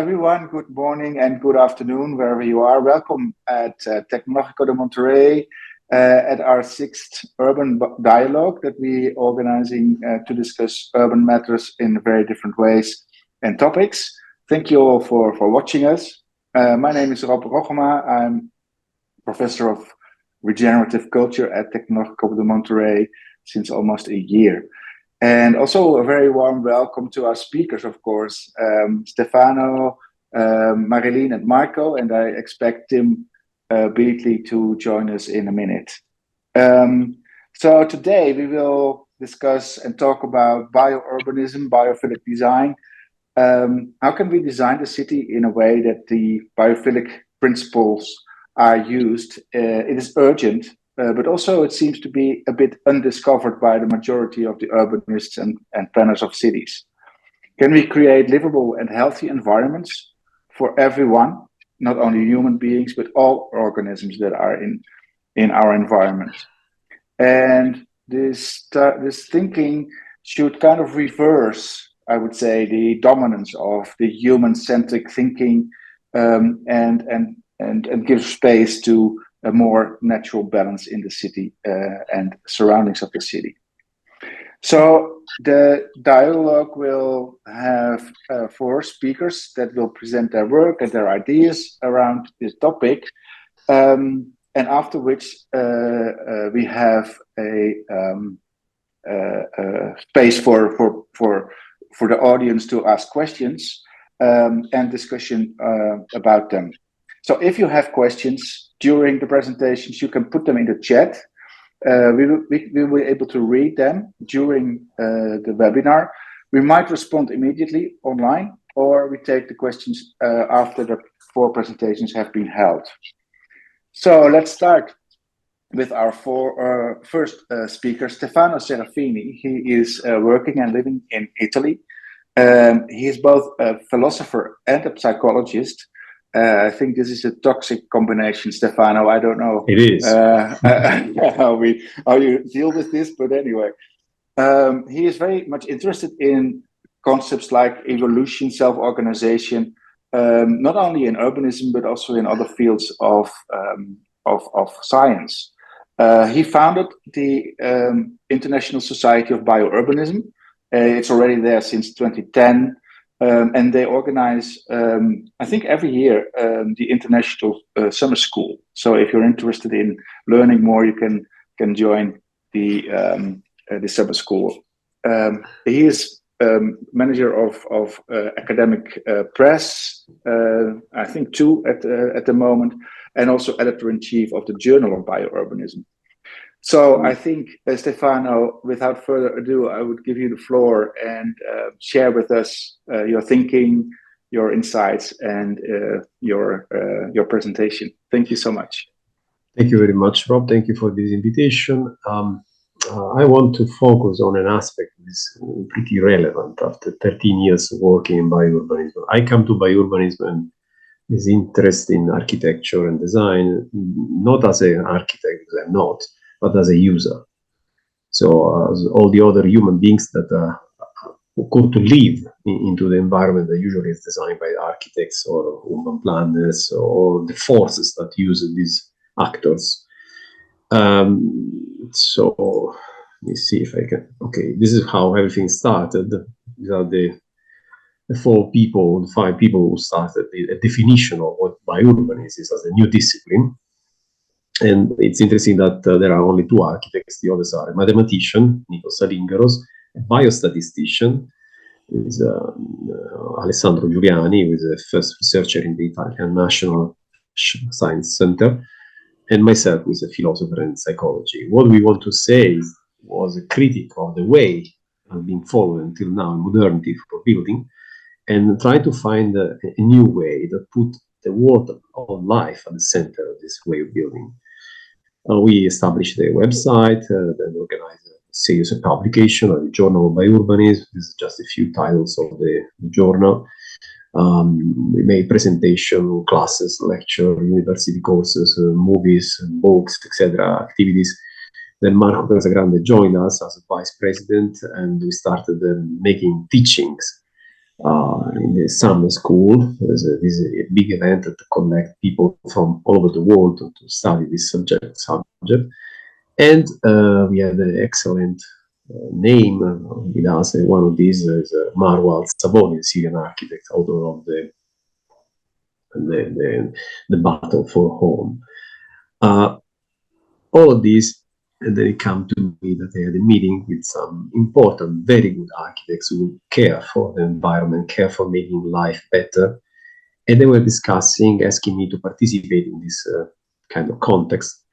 everyone. Good morning and good afternoon, wherever you are. Welcome at Tecnológico de Monterrey at our sixth urban dialogue that we're organizing to discuss urban matters in very different ways and topics. Thank you all for watching us. My name is Rob Rogema. I'm professor of regenerative culture at Tecnológico de Monterrey since almost a year. And also a very warm welcome to our speakers, of course, Stefano, Marilyn, and Marco, and I expect Tim Beatley to join us in a minute. So today we will discuss and talk about biourbanism, biophilic design. How can we design the city in a way that the biophilic principles are used? It is urgent. But also it seems to be a bit undiscovered by the majority of the urbanists and planners of cities. Can we create livable and healthy environments for everyone, not only human beings, but all organisms that are in our environment? And this thinking should kind of reverse, I would say, the dominance of the human-centric thinking and give space to a more natural balance in the city and surroundings of the city. So the dialogue will have 4 speakers that will present their work and their ideas around this topic, and after which we have a space for the audience to ask questions and discussion about them. So if you have questions during the presentations, you can put them in the chat. We will be able to read them during the webinar. We might respond immediately online, or we take the questions after the 4 presentations have been held. So let's start with our first speaker, Stefano Serafini. He is working and living in Italy. He is both a philosopher and a psychologist. I think this is a toxic combination, Stefano. I don't know. It is. How you deal with this, but anyway. He is very much interested in concepts like evolution, self-organization, not only in urbanism, but also in other fields of science. He founded the International Society of Biourbanism. It's already there since 2010. And they organize, I think every year, the International Summer School. So if you're interested in learning more, you can join the summer school. He is manager of academic press, I think 2 at the moment, and also editor-in-chief of the Journal of Biourbanism. So I think, Stefano, without further ado, I would give you the floor and share with us your thinking, your insights, and your presentation. Thank you so much. Thank you very much, Rob. Thank you for this invitation. I want to focus on an aspect that is pretty relevant after 13 years working in biourbanism. I come to biourbanism and this interest in architecture and design, not as an architect, because I'm not, but as a user. So as all the other human beings that go to live into the environment that usually is designed by architects or urban planners or the forces that use these actors. So let me see if I can. Okay, this is how everything started. These are the 5 people who started the definition of what biourbanism is as a new discipline. And it's interesting that there are only 2 architects. The others are a mathematician, Nikos Salingaros, a biostatistician, who is Alessandro Giuliani, who is the first researcher in the Italian National Science Center, and myself, who is a philosopher and psychology. What we want to say was a critic of the way has been followed until now in modernity for building, and try to find a new way that put the world of life at the center of this way of building. We established a website, then organized a series of publication, a journal of biourbanism. This is just a few titles of the journal. We made presentation, classes, lecture, university courses, movies, books, etc., activities. Then Marco Casagrande joined us as a vice president, and we started making teachings in the summer school. There's a big event that connects people from all over the world to study this subject. And we had an excellent name with us. One of these is Marwa Al-Saboni, the Syrian architect, author of the Battle for Home. All of these, and then it came to me that they had a meeting with some important, very good architects who care for the environment, care for making life better. And they were discussing, asking me to participate in this kind of context.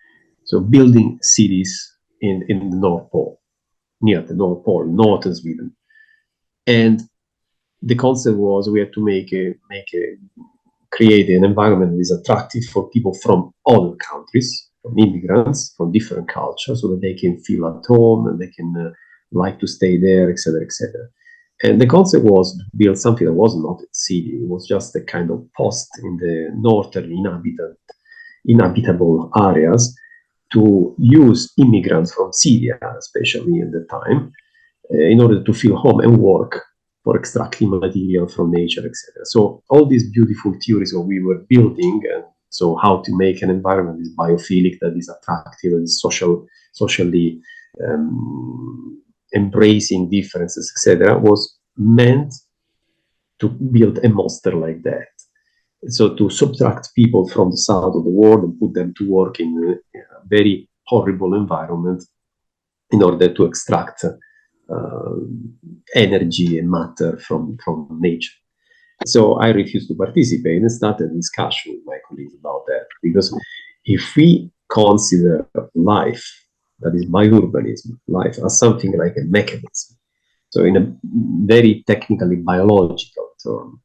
So building cities in the North Pole, near the North Pole, northern Sweden. And the concept was we had to create an environment that is attractive for people from other countries, from immigrants, from different cultures, so that they can feel at home and they can like to stay there, etc., etc. And the concept was to build something that was not a city. It was just a kind of post in the northern inhabitable areas to use immigrants from Syria, especially at the time, in order to feel home and work for extracting material from nature, etc. So all these beautiful theories that we were building, and so how to make an environment that is biophilic, that is attractive, that is socially embracing differences, etc., was meant to build a monster like that. So to subtract people from the south of the world and put them to work in a very horrible environment in order to extract energy and matter from nature. So I refused to participate and started a discussion with my colleagues about that, because if we consider life, that is biourbanism, life as something like a mechanism, so in a very technically biological term,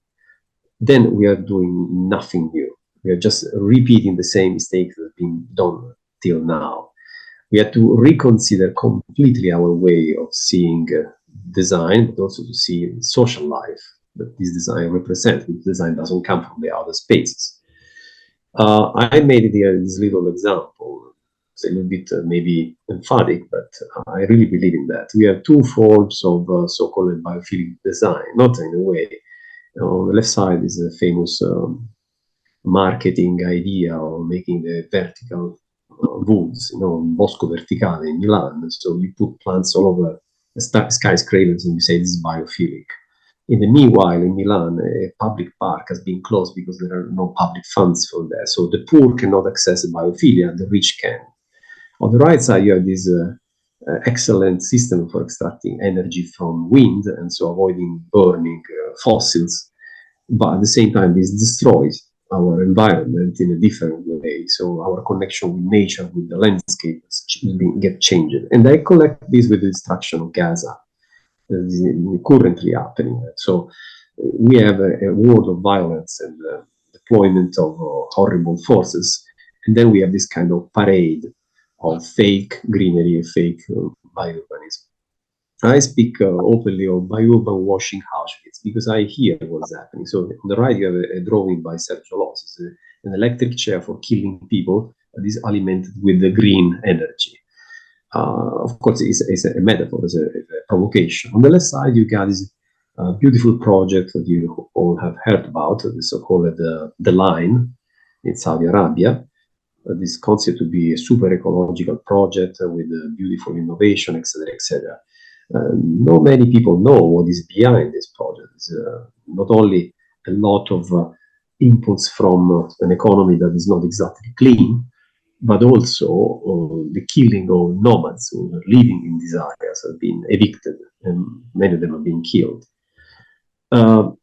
then we are doing nothing new. We are just repeating the same mistakes that have been done till now. We had to reconsider completely our way of seeing design, but also to see social life that this design represents. This design doesn't come from the outer spaces. I made this little example. It's a little bit maybe emphatic, but I really believe in that. We have two forms of so-called biophilic design, not in a way. On the left side is a famous marketing idea of making the vertical woods, Bosco Verticale in Milan. So you put plants all over the skyscrapers and you say this is biophilic. In the meanwhile, in Milan, a public park has been closed because there are no public funds for that. So the poor cannot access biophilia, the rich can. On the right side, you have this excellent system for extracting energy from wind, and so avoiding burning fossils. But at the same time, this destroys our environment in a different way. So our connection with nature, with the landscape, get changed. And I connect this with the destruction of Gaza that is currently happening. So we have a world of violence and deployment of horrible forces. And then we have this kind of parade of fake greenery, fake biourbanism. I speak openly of biourban washing Auschwitz because I hear what's happening. So on the right, you have a drawing by Sergio Los, an electric chair for killing people that is alimented with the green energy. Of course, it's a metaphor, it's a provocation. On the left side, you got this beautiful project that you all have heard about, the so-called The Line in Saudi Arabia. This concept to be a super ecological project with beautiful innovation, etc., etc. Not many people know what is behind this project. It's not only a lot of inputs from an economy that is not exactly clean, but also the killing of nomads who are living in these areas have been evicted, and many of them have been killed.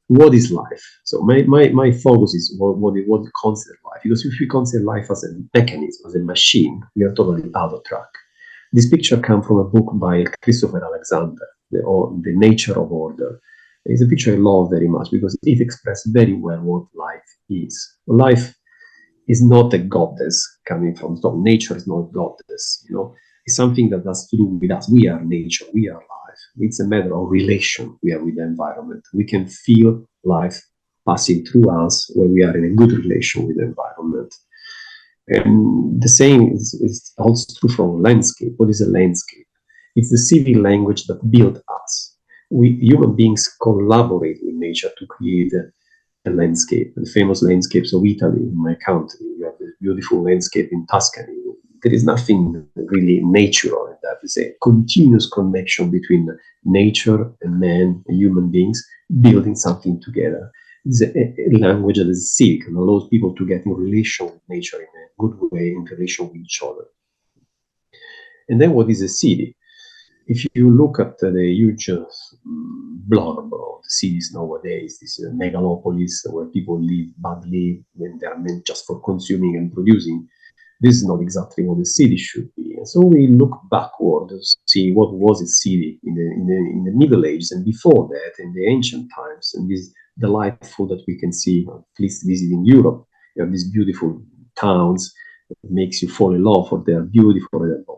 What is life? So my focus is what we consider life, because if we consider life as a mechanism, as a machine, we are totally out of track. This picture comes from a book by Christopher Alexander, The Nature of Order. It's a picture I love very much because it expresses very well what life is. Life is not a goddess coming from top. Nature is not a goddess, It's something that has to do with us. We are nature, we are life. It's a matter of relation we have with the environment. We can feel life passing through us when we are in a good relation with the environment. And the same is also true for landscape. What is a landscape? It's the civil language that built us. we human beings collaborate with nature to create a landscape. The famous landscapes of Italy, in my country, you have this beautiful landscape in Tuscany. There is nothing really natural in that. It's a continuous connection between nature and man and human beings building something together. It's a language that is civic and allows people to get in relation with nature in a good way, in relation with each other. And then what is a city? If you look at the huge blurb of the cities nowadays, this megalopolis where people live badly when they are meant just for consuming and producing, this is not exactly what a city should be. And so we look backward to see what was a city in the Middle Ages and before that, in the ancient times. And this delightful that we can see, at least visiting Europe. You have these beautiful towns that makes you fall in love for their beauty.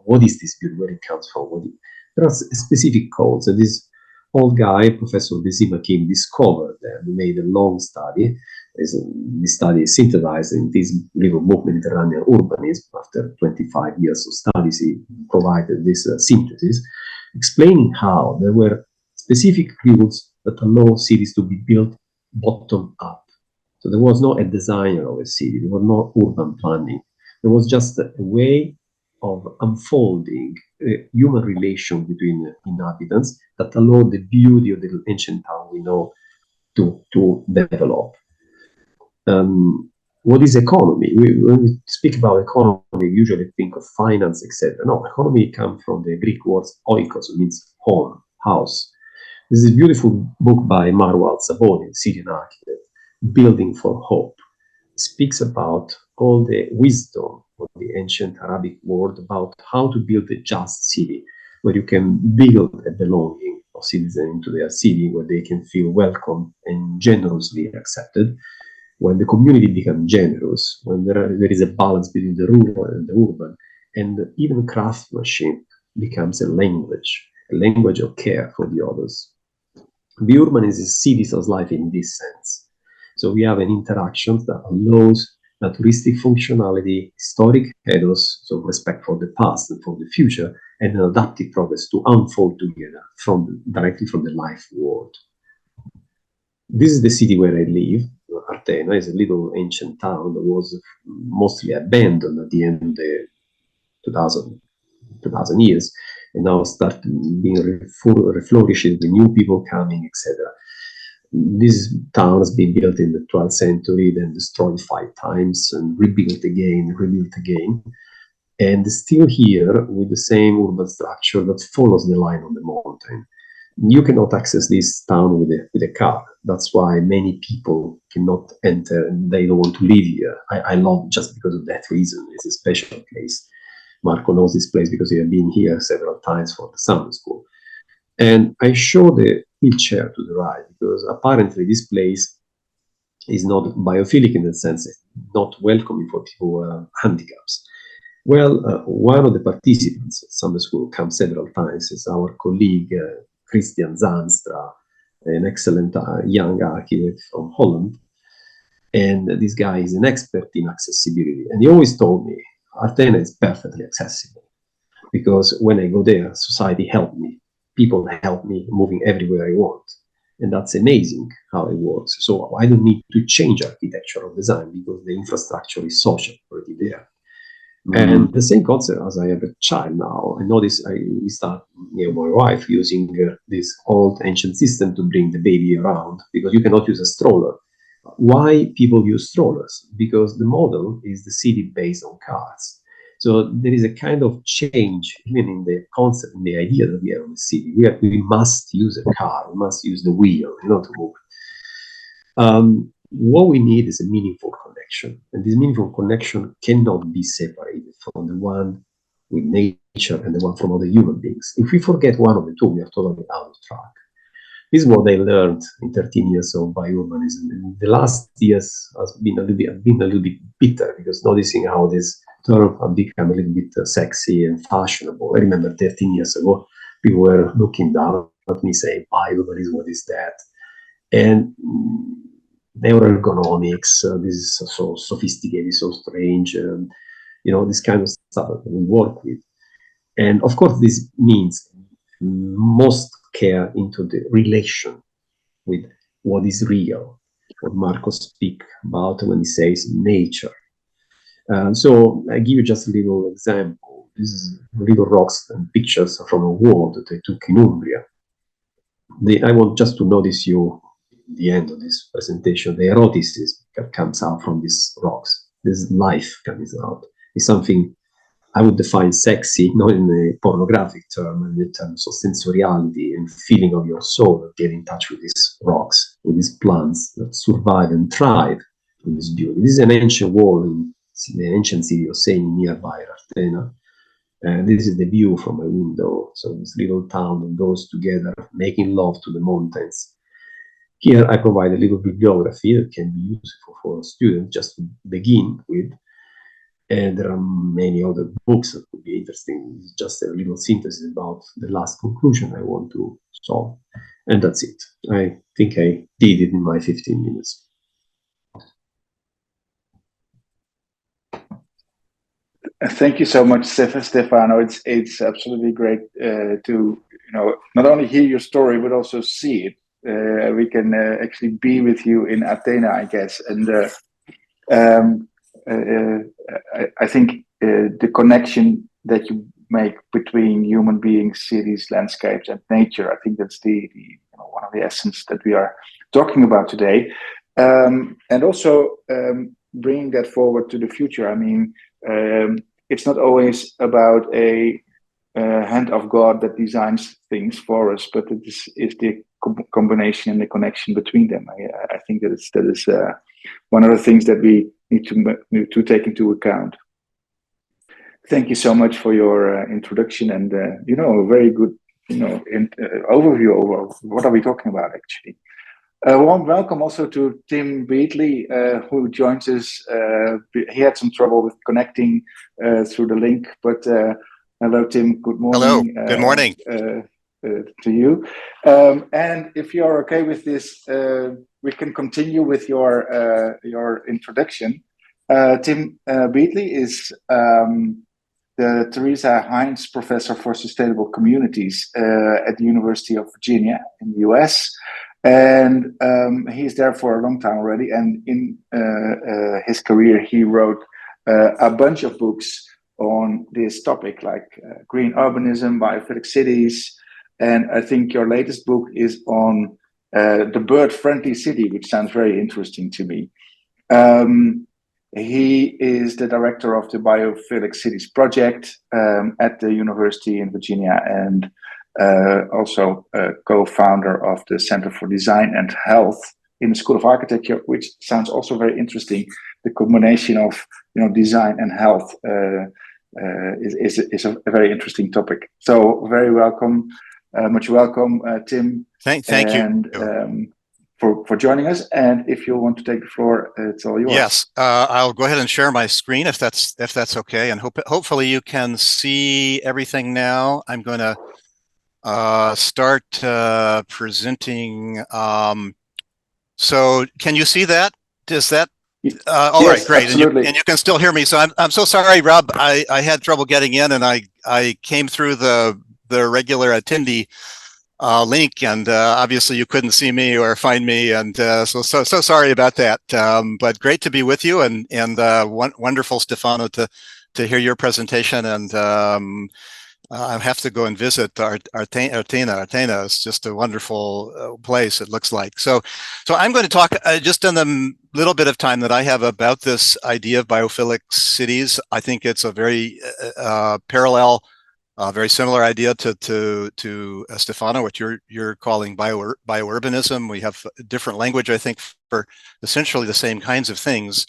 What is this beauty? Where it comes from? There are specific codes. And this old guy, Professor Desimakim, discovered and made a long study. This study is synthesized in this little book, Mediterranean Urbanism. After 25 years of studies, he provided this synthesis, explaining how there were specific rules that allow cities to be built bottom up. So there was not a designer of a city, there was no urban planning. There was just a way of unfolding a human relation between inhabitants that allowed the beauty of the ancient town we know to develop. What is economy? When we speak about economy, we usually think of finance, etc. No, economy comes from the Greek word oikos, which means home, house. This is a beautiful book by Marwa Al-Saboni, Syrian architect, Building for Hope. It speaks about all the wisdom of the ancient Arabic world about how to build a just city, where you can build a belonging of citizens into their city, where they can feel welcome and generously accepted. When the community becomes generous, when there is a balance between the rural and the urban, and even craftsmanship becomes a language of care for the others. Biourbanism is cities as life in this sense. So we have an interaction that allows naturistic functionality, historic ethos, so respect for the past and for the future, and an adaptive progress to unfold together directly from the life world. This is the city where I live. Artena is a little ancient town that was mostly abandoned at the end of the 2000 years, and now start being reflourished with new people coming, etc. This town has been built in the 12th century, then destroyed 5 times, and rebuilt again, and still here with the same urban structure that follows the line on the mountain. You cannot access this town with a car. That's why many people cannot enter and they don't want to live here. I love just because of that reason. It's a special place. Marco knows this place because he has been here several times for the summer school. And I show the wheelchair to the right because apparently this place is not biophilic in the sense it's not welcoming for people who have handicaps. Well, one of the participants at summer school comes several times. Is our colleague Christian Zanstra, an excellent young architect from Holland. And this guy is an expert in accessibility. And he always told me, Artena is perfectly accessible. Because when I go there, society helped me. People help me moving everywhere I want. And that's amazing how it works. So I don't need to change architectural design because the infrastructure is social already there. And the same concept as I have a child now, I notice we start my wife using this old ancient system to bring the baby around because you cannot use a stroller. Why people use strollers? Because the model is the city based on cars. So there is a kind of change even in the concept, in the idea that we have in the city. We must use a car, we must use the wheel in order to move. What we need is a meaningful connection. And this meaningful connection cannot be separated from the one with nature and the one from other human beings. If we forget one of the two, we are totally out of track. This is what I learned in 13 years of biourbanism. And the last years has been a little bit bitter because noticing how this term has become a little bit sexy and fashionable. I remember 13 years ago, people were looking down at me saying, biourbanism, what is that? And neuroergonomics, this is so sophisticated, so strange, this kind of stuff that we work with. And of course, this means most care into the relation with what is real, what Marcos speaks about when he says nature. So I give you just a little example. This is little rocks and pictures from a wall that I took in Umbria. I want just to notice you, at the end of this presentation, the eroticism that comes out from these rocks. This life comes out. It's something I would define sexy, not in a pornographic term, in terms of sensoriality and feeling of your soul, of getting in touch with these rocks, with these plants that survive and thrive in this beauty. This is an ancient wall in the ancient city of Segni nearby Artena. This is the view from a window. So this little town that goes together, making love to the mountains. Here I provide a little bibliography that can be useful for students just to begin with. And there are many other books that could be interesting. It's just a little synthesis about the last conclusion I want to solve. And that's it. I think I did it in my 15 minutes. Thank you so much, Stefano. It's absolutely great to not only hear your story but also see it. We can actually be with you in Athena, I guess, and I think the connection that you make between human beings, cities, landscapes, and nature. I think that's the one of the essence that we are talking about today, and also bringing that forward to the future. I mean. It's not always about a hand of God that designs things for us, but it is the combination and the connection between them. I think that is one of the things that we need to take into account. Thank you so much for your introduction and a very good overview over what are we talking about actually. A warm welcome also to Tim Beatley, who joins us. He had some trouble with connecting through the link, but hello, Tim. Good morning. Hello. Good morning to you. And if you're okay with this, we can continue with your introduction. Tim Beatley is the Teresa Heinz Professor for Sustainable Communities at the University of Virginia in the US. And he's there for a long time already. And in his career, he wrote a bunch of books on this topic, like green urbanism, biophilic cities. And I think your latest book is on the bird-friendly city, which sounds very interesting to me. He is the director of the Biophilic Cities Project at the University in Virginia, and also co-founder of the Center for Design and Health in the School of Architecture, which sounds also very interesting. The combination of design and health is a very interesting topic. So very welcome, much welcome, Tim. Thank you for joining us. And if you want to take the floor, it's all yours. Yes, I'll go ahead and share my screen if that's okay, and hopefully you can see everything now. I'm going to start presenting. So can you see that? Is that all yes, right? Great. And you can still hear me. So I'm so sorry, Rob. I had trouble getting in, and I came through the regular attendee link, and obviously you couldn't see me or find me, and so sorry about that. But great to be with you, and wonderful, Stefano, to hear your presentation. And I have to go and visit Artena. Artena is just a wonderful place, it looks like. So I'm going to talk just in the little bit of time that I have about this idea of biophilic cities. I think it's a very parallel, very similar idea to Stefano, what you're calling biourbanism. We have a different language, I think, for essentially the same kinds of things.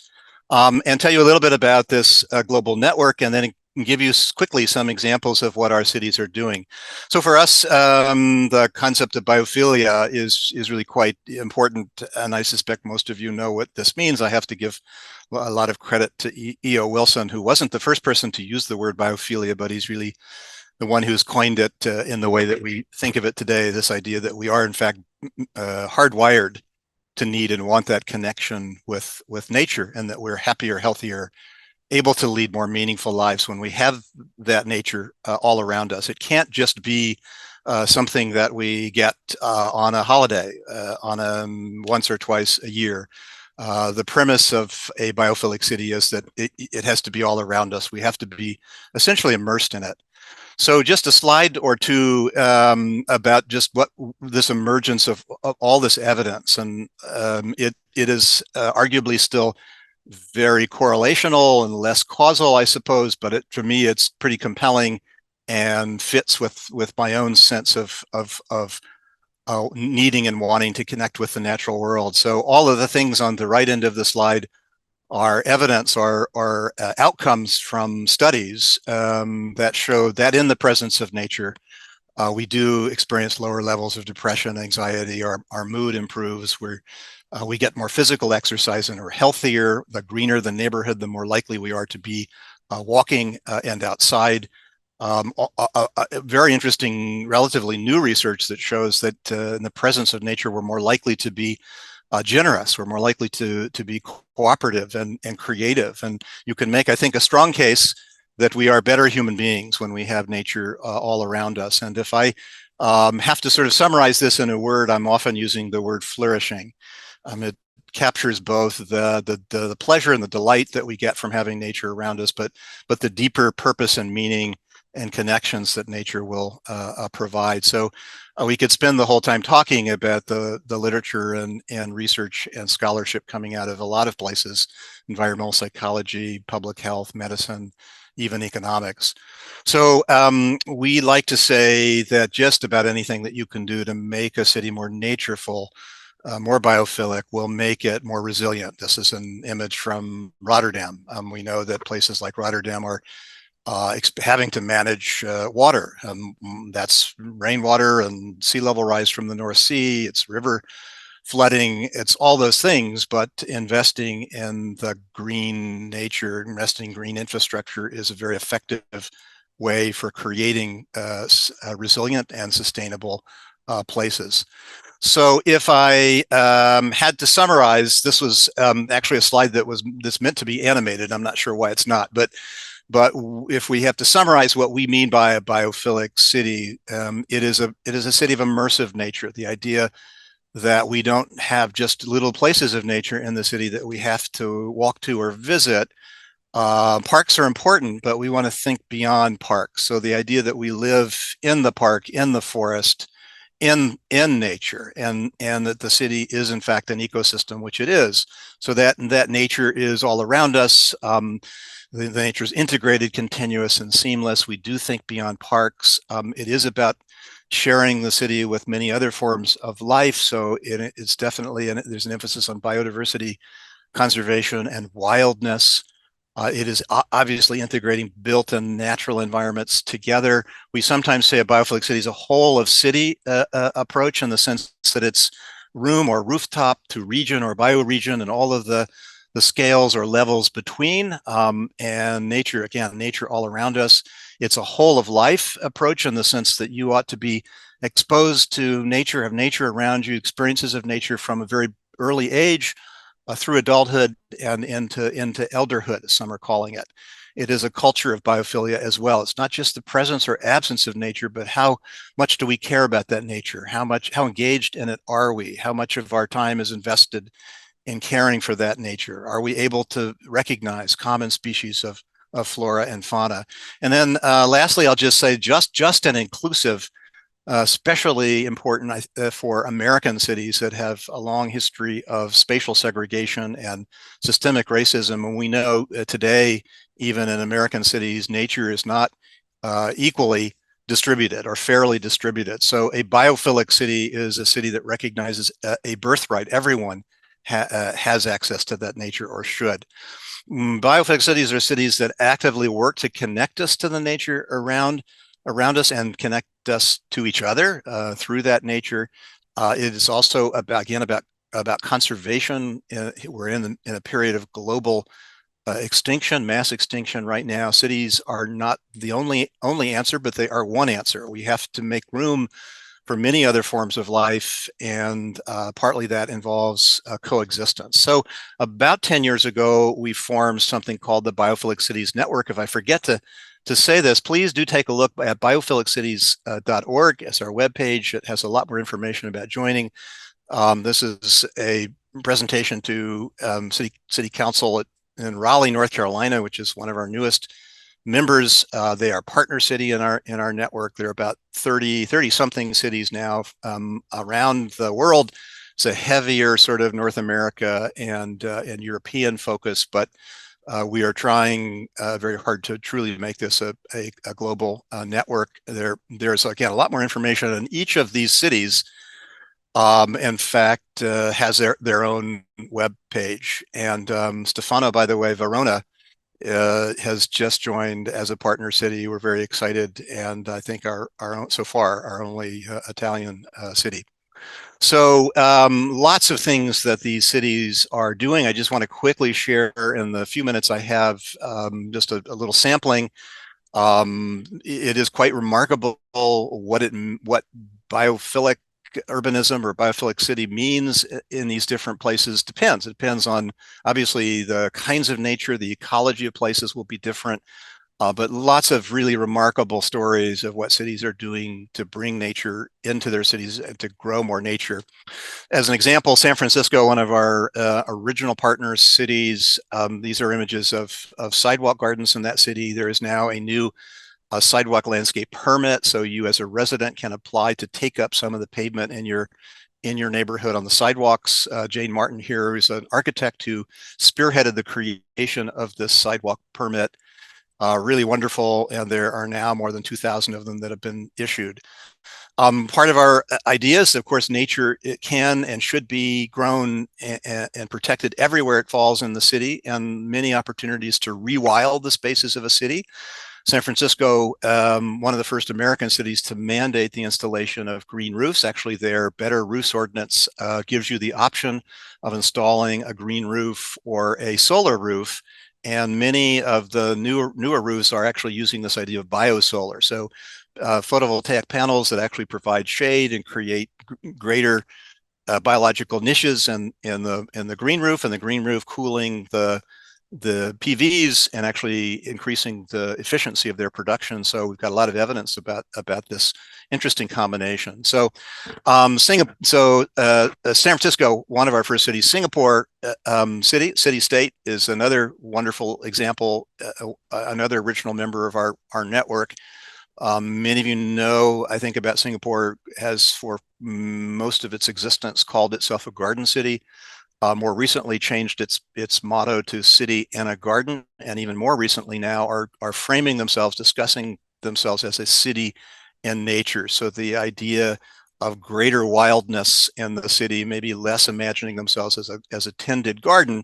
And tell you a little bit about this global network, and then give you quickly some examples of what our cities are doing. So for us, the concept of biophilia is really quite important, and I suspect most of you know what this means. I have to give a lot of credit to E.O. Wilson, who wasn't the first person to use the word biophilia, but he's really the one who's coined it in the way that we think of it today, this idea that we are in fact hardwired to need and want that connection with nature, and that we're happier, healthier, able to lead more meaningful lives when we have that nature all around us. It can't just be something that we get on a holiday, on a once or twice a year. The premise of a biophilic city is that it has to be all around us. We have to be essentially immersed in it. So just a slide or two about just what this emergence of all this evidence, and it is arguably still very correlational and less causal, I suppose, but for me, it's pretty compelling and fits with my own sense of needing and wanting to connect with the natural world. So all of the things on the right end of the slide are evidence or outcomes from studies that show that in the presence of nature, we do experience lower levels of depression, anxiety, our mood improves, we get more physical exercise and are healthier. The greener the neighborhood, the more likely we are to be walking and outside. Very interesting, relatively new research that shows that in the presence of nature, we're more likely to be generous. We're more likely to be cooperative and creative. And you can make, I think, a strong case that we are better human beings when we have nature all around us. And if I have to sort of summarize this in a word, I'm often using the word flourishing. It captures both the pleasure and the delight that we get from having nature around us, but the deeper purpose and meaning and connections that nature will provide. So we could spend the whole time talking about the literature and research and scholarship coming out of a lot of places: environmental psychology, public health, medicine, even economics. So we like to say that just about anything that you can do to make a city more natureful, more biophilic, will make it more resilient. This is an image from Rotterdam. We know that places like Rotterdam are having to manage water. That's rainwater and sea level rise from the North Sea. It's river flooding. It's all those things. But investing in the green nature, investing in green infrastructure is a very effective way for creating resilient and sustainable places. So if I had to summarize, this was actually a slide that's meant to be animated. I'm not sure why it's not, but if we have to summarize what we mean by a biophilic city, it is a city of immersive nature. The idea that we don't have just little places of nature in the city that we have to walk to or visit. Parks are important, but we want to think beyond parks. So the idea that we live in the park, in the forest, in nature, and that the city is in fact an ecosystem, which it is. So that nature is all around us. The nature is integrated, continuous, and seamless. We do think beyond parks. It is about sharing the city with many other forms of life. So it's definitely, there's an emphasis on biodiversity, conservation, and wildness. It is obviously integrating built and natural environments together. We sometimes say a biophilic city is a whole of city approach, in the sense that it's room or rooftop to region or bioregion and all of the scales or levels between, and nature, again, nature all around us. It's a whole of life approach, in the sense that you ought to be exposed to nature, have nature around you, experiences of nature from a very early age through adulthood and into elderhood, as some are calling it. It is a culture of biophilia as well. It's not just the presence or absence of nature, but how much do we care about that nature? How engaged in it are we? How much of our time is invested in caring for that nature? Are we able to recognize common species of flora and fauna? And then lastly, I'll just say just and inclusive, especially important for American cities that have a long history of spatial segregation and systemic racism. And we know today, even in American cities, nature is not equally distributed or fairly distributed. So a biophilic city is a city that recognizes a birthright. Everyone has access to that nature, or should. Biophilic cities are cities that actively work to connect us to the nature around us and connect us to each other through that nature. It is also about conservation. We're in a period of global extinction, mass extinction right now. Cities are not the only answer, but they are one answer. We have to make room for many other forms of life, and partly that involves coexistence. So about 10 years ago, we formed something called the Biophilic Cities Network. If I forget to to say this, please do take a look at biophilic.org as our webpage. It has a lot more information about joining. This is a presentation to City Council in Raleigh, North Carolina, which is one of our newest members. They are partner city in our network. There are about 30 something cities now around the world. It's a heavier sort of North America and European focus, but we are trying very hard to truly make this a global network. There's again a lot more information on each of these cities. In fact, has their own web page. And Stefano, by the way, Verona has just joined as a partner city. We're very excited, and I think our own, so far, our only Italian city. So lots of things that these cities are doing. I just want to quickly share in the few minutes I have just a little sampling. It is quite remarkable what biophilic urbanism or biophilic city means in these different places. It depends on, obviously, the kinds of nature, the ecology of places will be different, but lots of really remarkable stories of what cities are doing to bring nature into their cities and to grow more nature. As an example, San Francisco, one of our original partner cities, these are images of sidewalk gardens in that city. There is now a new sidewalk landscape permit, so you as a resident can apply to take up some of the pavement in your neighborhood on the sidewalks. Jane Martin here is an architect who spearheaded the creation of this sidewalk permit. Really wonderful, and there are now more than 2,000 of them that have been issued. Part of our ideas, of course, nature, it can and should be grown and protected everywhere it falls in the city, and many opportunities to rewild the spaces of a city. San Francisco, one of the first American cities to mandate the installation of green roofs. Actually, their Better Roofs Ordinance gives you the option of installing a green roof or a solar roof. And many of the newer roofs are actually using this idea of biosolar. So photovoltaic panels that actually provide shade and create greater biological niches in the green roof, and the green roof cooling the PVs and actually increasing the efficiency of their production. So we've got a lot of evidence about this interesting combination. So San Francisco, one of our first cities. Singapore city-state is another wonderful example, another original member of our network. Many of you know, I think, about Singapore has for most of its existence called itself a garden city. More recently changed its motto to city and a garden, and even more recently now are framing themselves, discussing themselves as a city and nature. So the idea of greater wildness in the city, maybe less imagining themselves as a tended garden,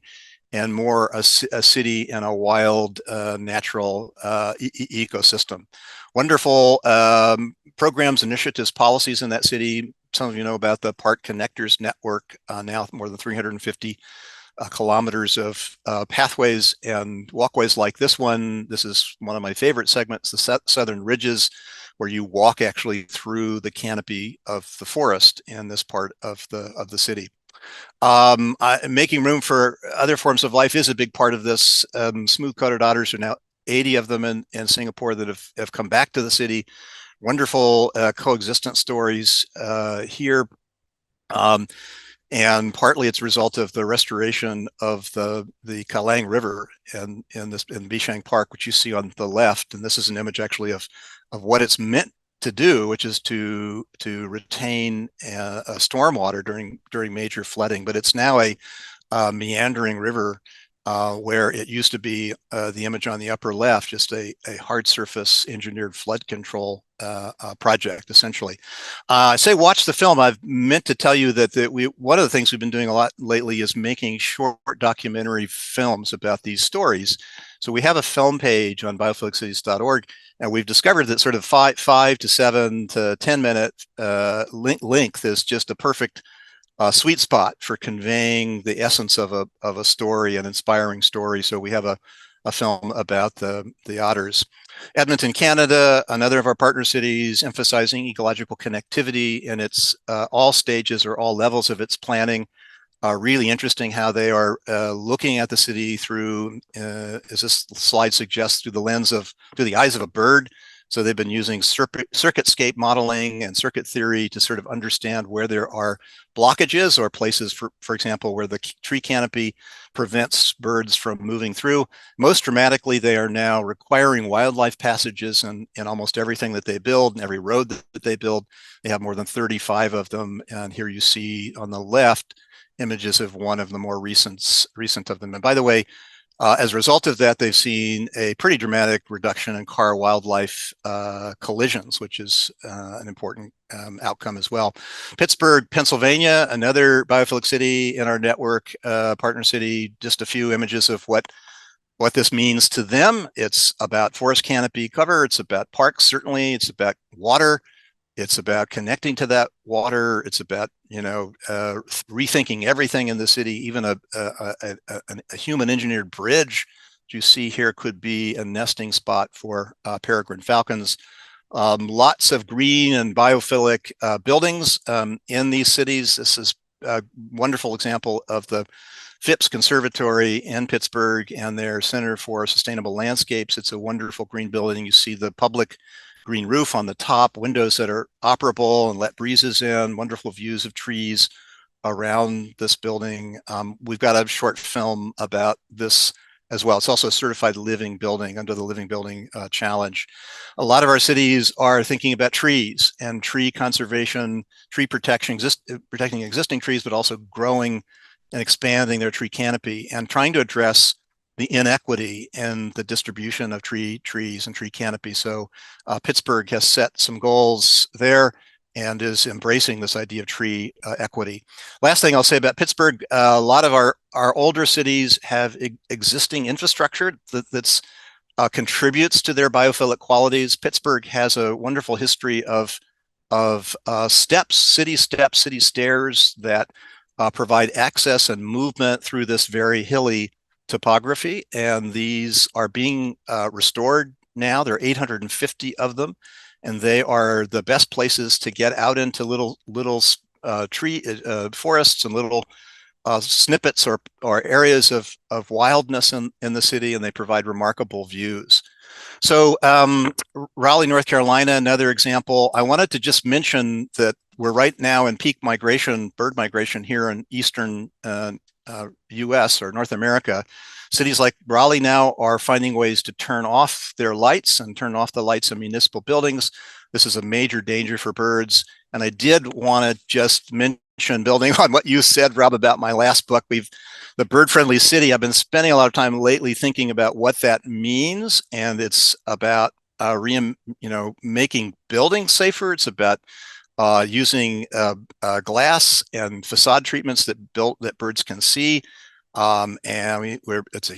and more a city and a wild natural ecosystem. Wonderful programs, initiatives, policies in that city. Some of you know about the Park Connectors Network, now more than 350 kilometers of pathways and walkways like this one. This is one of my favorite segments, the Southern Ridges, where you walk actually through the canopy of the forest in this part of the city. Making room for other forms of life is a big part of this. Smooth-coated otters are now 80 of them in Singapore that have come back to the city. Wonderful coexistence stories here. And partly it's a result of the restoration of the Kallang River in Bishang Park, which you see on the left. And this is an image actually of what it's meant to do, which is to retain stormwater during major flooding. But it's now a meandering river where it used to be, the image on the upper left, just a hard surface engineered flood control project, essentially. I say watch the film. I've meant to tell you that one of the things we've been doing a lot lately is making short documentary films about these stories. So we have a film page on biophilic.org, and we've discovered that sort of 5 to 7 to 10 minute length is just a perfect sweet spot for conveying the essence of a story, an inspiring story. So we have a film about the otters. Edmonton, Canada, another of our partner cities, emphasizing ecological connectivity in its all stages or all levels of its planning. really interesting how they are looking at the city through, as this slide suggests, through the eyes of a bird. So they've been using circuitscape modeling and circuit theory to sort of understand where there are blockages or places, for example, where the tree canopy prevents birds from moving through. Most dramatically, they are now requiring wildlife passages in almost everything that they build, and every road that they build. They have more than 35 of them. And here you see on the left images of one of the more recent of them. And by the way, as a result of that, they've seen a pretty dramatic reduction in car wildlife collisions, which is an important outcome as well. Pittsburgh, Pennsylvania, another biophilic city in our network, partner city. Just a few images of what this means to them. It's about forest canopy cover. It's about parks, certainly. It's about water. It's about connecting to that water. It's about, rethinking everything in the city. Even a human engineered bridge you see here could be a nesting spot for peregrine falcons. Lots of green and biophilic buildings in these cities. This is a wonderful example of the Phipps Conservatory in Pittsburgh and their Center for Sustainable Landscapes. It's a wonderful green building. You see the public green roof on the top, windows that are operable and let breezes in, wonderful views of trees around this building. We've got a short film about this as well. It's also a certified living building under the Living Building Challenge. A lot of our cities are thinking about trees and tree conservation, tree protection, protecting existing trees, but also growing and expanding their tree canopy and trying to address the inequity in the distribution of trees and tree canopy. So Pittsburgh has set some goals there and is embracing this idea of tree equity. Last thing I'll say about Pittsburgh, a lot of our older cities have existing infrastructure that's contributes to their biophilic qualities. Pittsburgh has a wonderful history of city stairs that provide access and movement through this very hilly topography, and these are being restored now. There are 850 of them, and they are the best places to get out into little tree forests and little snippets or areas of wildness in the city, and they provide remarkable views. So Raleigh, North Carolina, another example. I wanted to just mention that we're right now in peak migration, bird migration here in eastern US or North America. Cities like Raleigh now are finding ways to turn off their lights and turn off the lights in municipal buildings. This is a major danger for birds. And I did want to just mention, building on what you said, Rob, about my last book, the bird-friendly city. I've been spending a lot of time lately thinking about what that means, and it's about making buildings safer. It's about using glass and facade treatments that birds can see. It's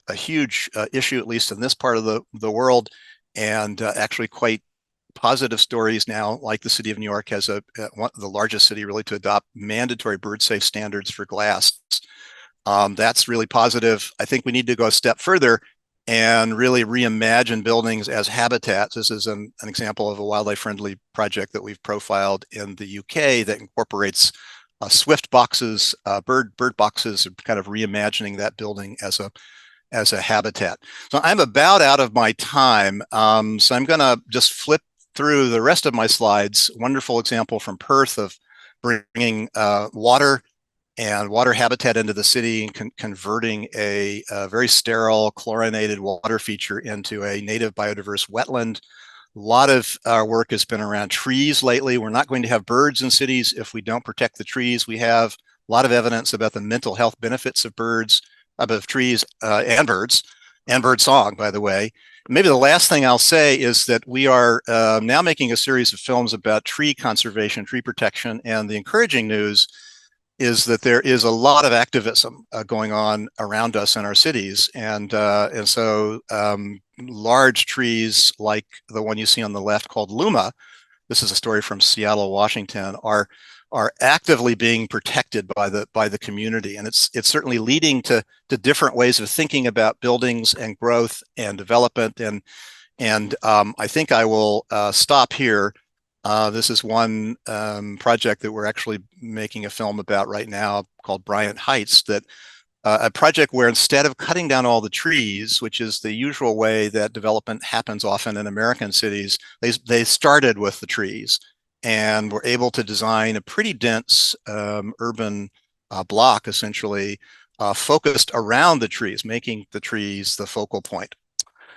a huge issue, at least in this part of the world, and actually quite positive stories now, like the city of New York has the largest city really to adopt mandatory bird safe standards for glass. That's really positive. I think we need to go a step further and really reimagine buildings as habitats. This is an example of a wildlife friendly project that we've profiled in the UK that incorporates swift boxes, bird boxes, and kind of reimagining that building as a habitat. So I'm about out of my time. So I'm gonna just flip through the rest of my slides. Wonderful example from Perth of bringing water and water habitat into the city and converting a very sterile chlorinated water feature into a native biodiverse wetland. A lot of our work has been around trees lately. We're not going to have birds in cities if we don't protect the trees. We have a lot of evidence about the mental health benefits of trees and birds, and bird song, by the way. Maybe the last thing I'll say is that we are now making a series of films about tree conservation, tree protection, and the encouraging news is that there is a lot of activism going on around us in our cities, and so large trees like the one you see on the left called Luma, this is a story from Seattle, Washington, are actively being protected by the community, and it's certainly leading to different ways of thinking about buildings and growth and development, and I think I will stop here This is one project that we're actually making a film about right now called Bryant Heights, that a project where instead of cutting down all the trees, which is the usual way that development happens often in American cities, they started with the trees and were able to design a pretty dense urban block, essentially focused around the trees, making the trees the focal point.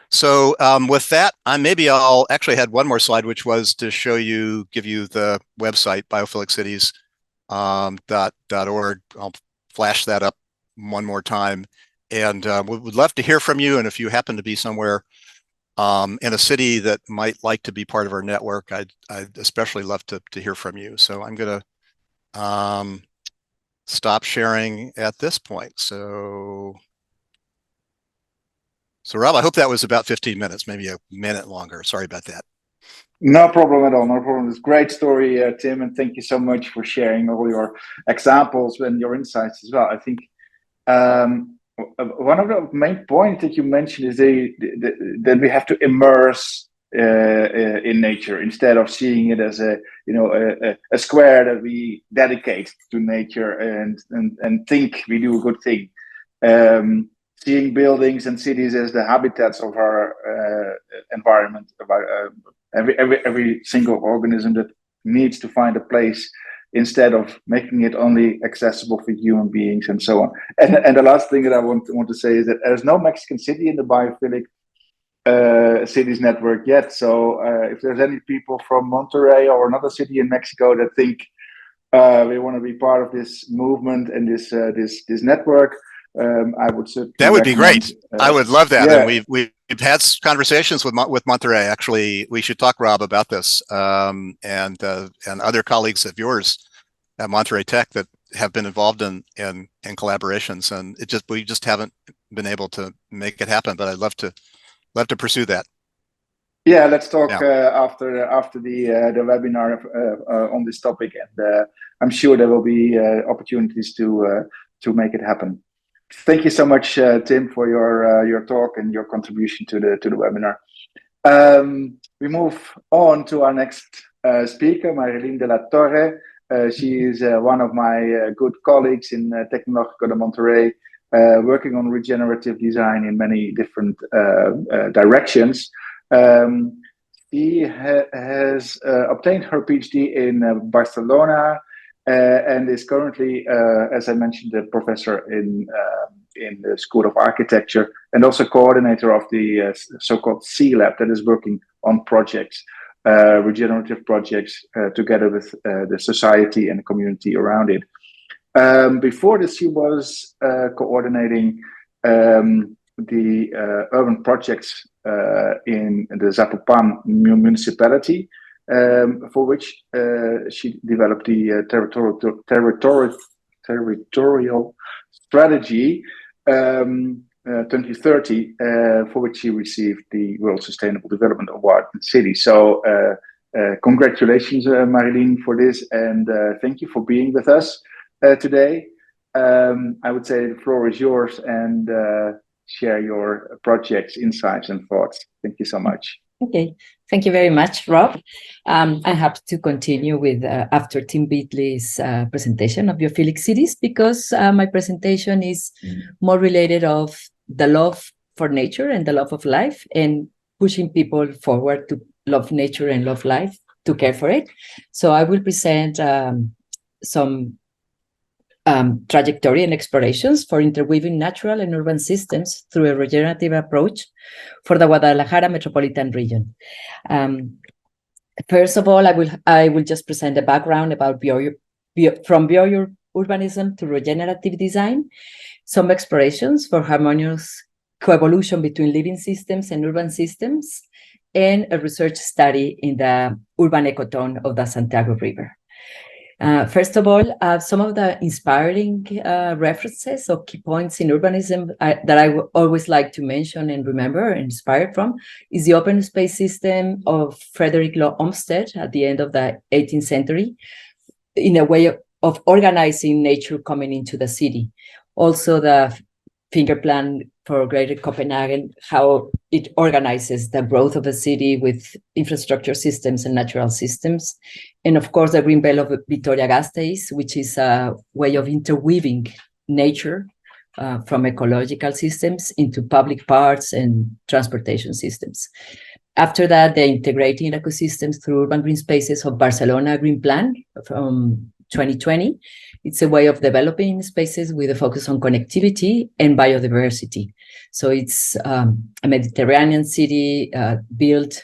So with that, maybe I'll actually had one more slide, which was to show you, give you the website, biophilic.org. I'll flash that up one more time. And we would love to hear from you. And if you happen to be somewhere in a city that might like to be part of our network, I'd especially love to hear from you. So I'm going to stop sharing at this point. So Rob, I hope that was about 15 minutes, maybe a minute longer. Sorry about that. No problem at all. No problem. It's a great story, Tim, and thank you so much for sharing all your examples and your insights as well. I think one of the main points that you mentioned is that we have to immerse in nature instead of seeing it as a square that we dedicate to nature and think we do a good thing. Seeing buildings and cities as the habitats of our environment, every single organism that needs to find a place, instead of making it only accessible for human beings and so on. And the last thing that I want to say is that there's no Mexican city in the biophilic cities network yet. So if there's any people from Monterrey or another city in Mexico that think we want to be part of this movement and this network, I would certainly that would be great. I would love that. Yeah. And we've had conversations with Monterrey. Actually, we should talk, Rob, about this, and other colleagues of yours at Monterrey Tech that have been involved in collaborations, and we just haven't been able to make it happen. But I'd love to pursue that. Yeah, let's talk after the webinar on this topic, and I'm sure there will be opportunities to make it happen. Thank you so much, Tim, for your talk and your contribution to the webinar. We move on to our next speaker, Marilyn de la Torre. She is one of my good colleagues in Tecnológico de Monterrey, working on regenerative design in many different directions. She has obtained her PhD in Barcelona, and is currently, as I mentioned, a professor in the School of Architecture, and also coordinator of the so-called C Lab that is working on projects, regenerative projects, together with the society and the community around it. Before this, she was coordinating the urban projects in the Zapopan municipality, for which she developed the territorial strategy 2030, for which she received the World Sustainable Development Award in the city. So congratulations, Marilyn, for this, and thank you for being with us today. I would say the floor is yours, and share your projects, insights, and thoughts. Thank you so much. Okay, thank you very much, Rob. I'm happy to continue with after Tim Beatley's presentation of biophilic cities, because my presentation is more related of the love for nature and the love of life, and pushing people forward to love nature and love life, to care for it. So I will present some trajectory and explorations for interweaving natural and urban systems through a regenerative approach for the Guadalajara metropolitan region. First of all, I will just present the background about from biourbanism to regenerative design, some explorations for harmonious coevolution between living systems and urban systems, and a research study in the urban ecotone of the Santiago River. First of all, some of the inspiring references or key points in urbanism that I always like to mention and remember and inspired from is the open space system of Frederick Law Olmsted at the end of the 18th century, in a way of organizing nature coming into the city. Also the finger plan for Greater Copenhagen, how it organizes the growth of a city with infrastructure systems and natural systems. And of course, the Green Belt of Vitoria-Gasteiz, which is a way of interweaving nature from ecological systems into public parks and transportation systems. After that, the integrating ecosystems through urban green spaces of Barcelona Green Plan from 2020. It's a way of developing spaces with a focus on connectivity and biodiversity. So it's a Mediterranean city built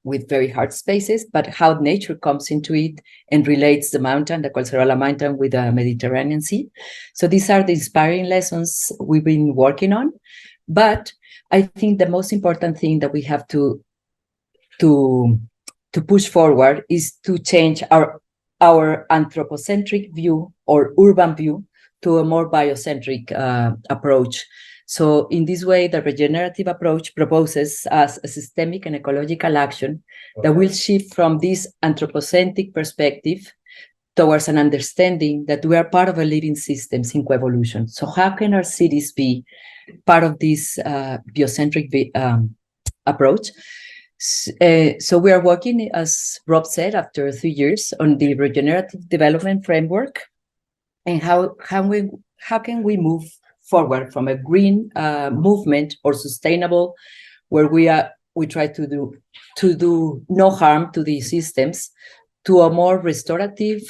with very hard spaces, but how nature comes into it and relates the mountain, the Collserola mountain, with the Mediterranean Sea. So these are the inspiring lessons we've been working on. But I think the most important thing that we have to push forward is to change our anthropocentric view or urban view to a more biocentric approach. So in this way, the regenerative approach proposes us a systemic and ecological action that will shift from this anthropocentric perspective towards an understanding that we are part of a living systems in coevolution. So how can our cities be part of this biocentric approach? So we are working, as Rob said, after 3 years on the regenerative development framework, and how can we move forward from a green movement or sustainable, where we try to do no harm to the systems, to a more restorative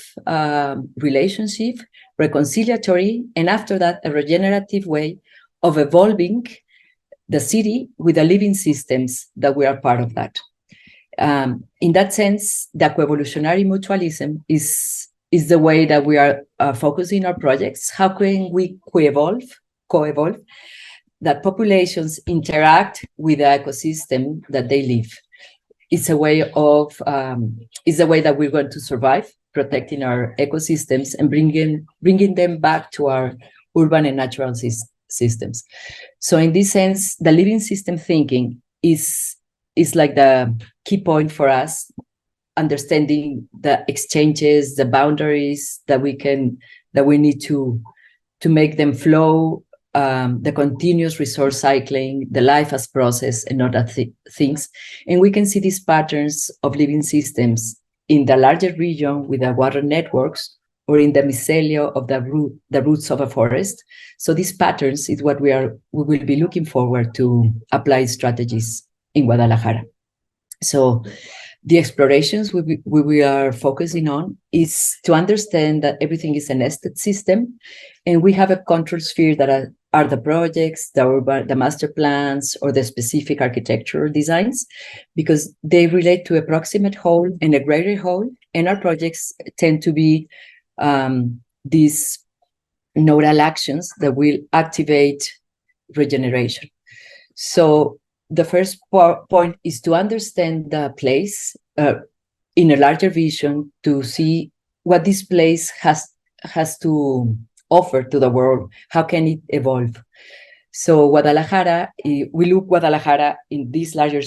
relationship, reconciliatory, and after that a regenerative way of evolving the city with the living systems that we are part of that. In that sense, the coevolutionary mutualism is the way that we are focusing our projects. How can we coevolve, that populations interact with the ecosystem that they live? It's a way that we're going to survive, protecting our ecosystems and bringing them back to our urban and natural systems. So in this sense, the living system thinking is like the key point for us, understanding the exchanges, the boundaries that we need to make them flow, the continuous resource cycling, the life as process and not as things. And we can see these patterns of living systems in the larger region with the water networks, or in the mycelia of the roots of a forest. So these patterns is what we will be looking forward to apply strategies in Guadalajara. So the explorations we are focusing on is to understand that everything is a nested system, and we have a control sphere that are the projects, the master plans, or the specific architectural designs, because they relate to a proximate whole and a greater whole, and our projects tend to be these nodal actions that will activate regeneration. So the first point is to understand the place in a larger vision, to see what this place has to offer to the world. How can it evolve? So Guadalajara, we look Guadalajara in this larger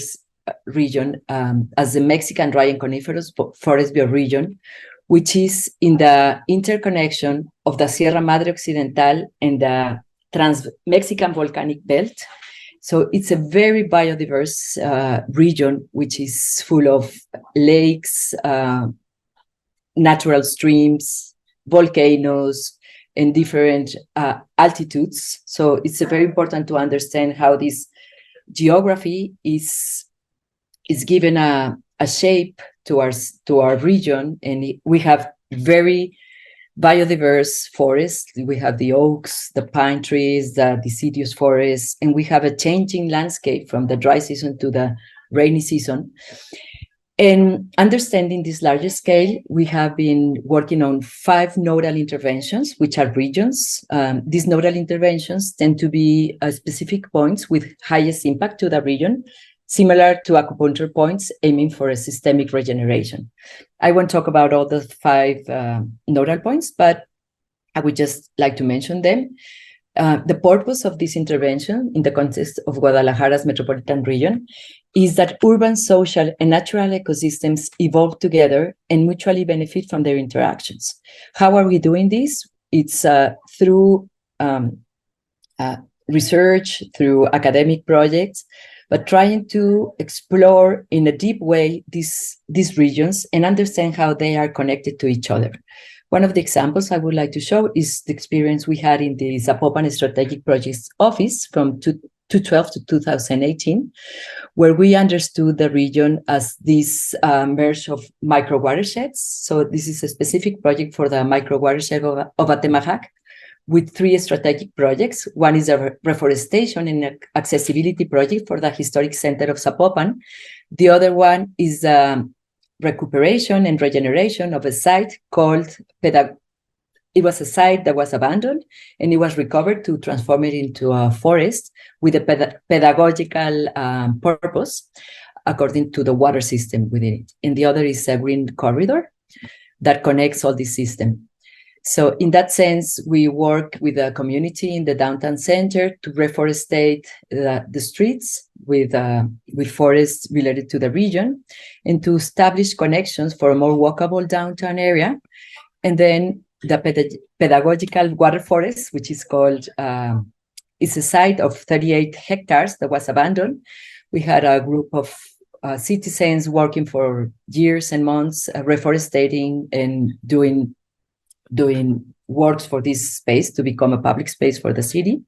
region as the Mexican dry and coniferous forest bioregion, which is in the interconnection of the Sierra Madre Occidental and the Trans-Mexican Volcanic Belt. So it's a very biodiverse region, which is full of lakes, natural streams, volcanoes, and different altitudes. So it's very important to understand how this geography is given a shape to our region, and we have very biodiverse forests. We have the oaks, the pine trees, the deciduous forests, and we have a changing landscape from the dry season to the rainy season. And understanding this larger scale, we have been working on 5 nodal interventions, which are regions. These nodal interventions tend to be specific points with highest impact to the region, similar to acupuncture points aiming for a systemic regeneration. I won't talk about all the 5 nodal points, but I would just like to mention them. The purpose of this intervention in the context of Guadalajara's metropolitan region is that urban, social, and natural ecosystems evolve together and mutually benefit from their interactions. How are we doing this? It's through research, through academic projects, but trying to explore in a deep way these regions and understand how they are connected to each other. One of the examples I would like to show is the experience we had in the Zapopan Strategic Projects Office from 2012 to 2018, where we understood the region as this merge of micro watersheds. So this is a specific project for the micro watershed of Atemajac, with 3 strategic projects. One is a reforestation and accessibility project for the historic center of Zapopan. The other one is recuperation and regeneration of a site called it was a site that was abandoned, and it was recovered to transform it into a forest with a pedagogical purpose according to the water system within it. And the other is a green corridor that connects all this system. So in that sense, we work with the community in the downtown center to reforestate the streets with forests related to the region, and to establish connections for a more walkable downtown area. And then the pedagogical water forest, which is called, is a site of 38 hectares that was abandoned. We had a group of citizens working for years and months, reforestating and doing works for this space to become a public space for the city.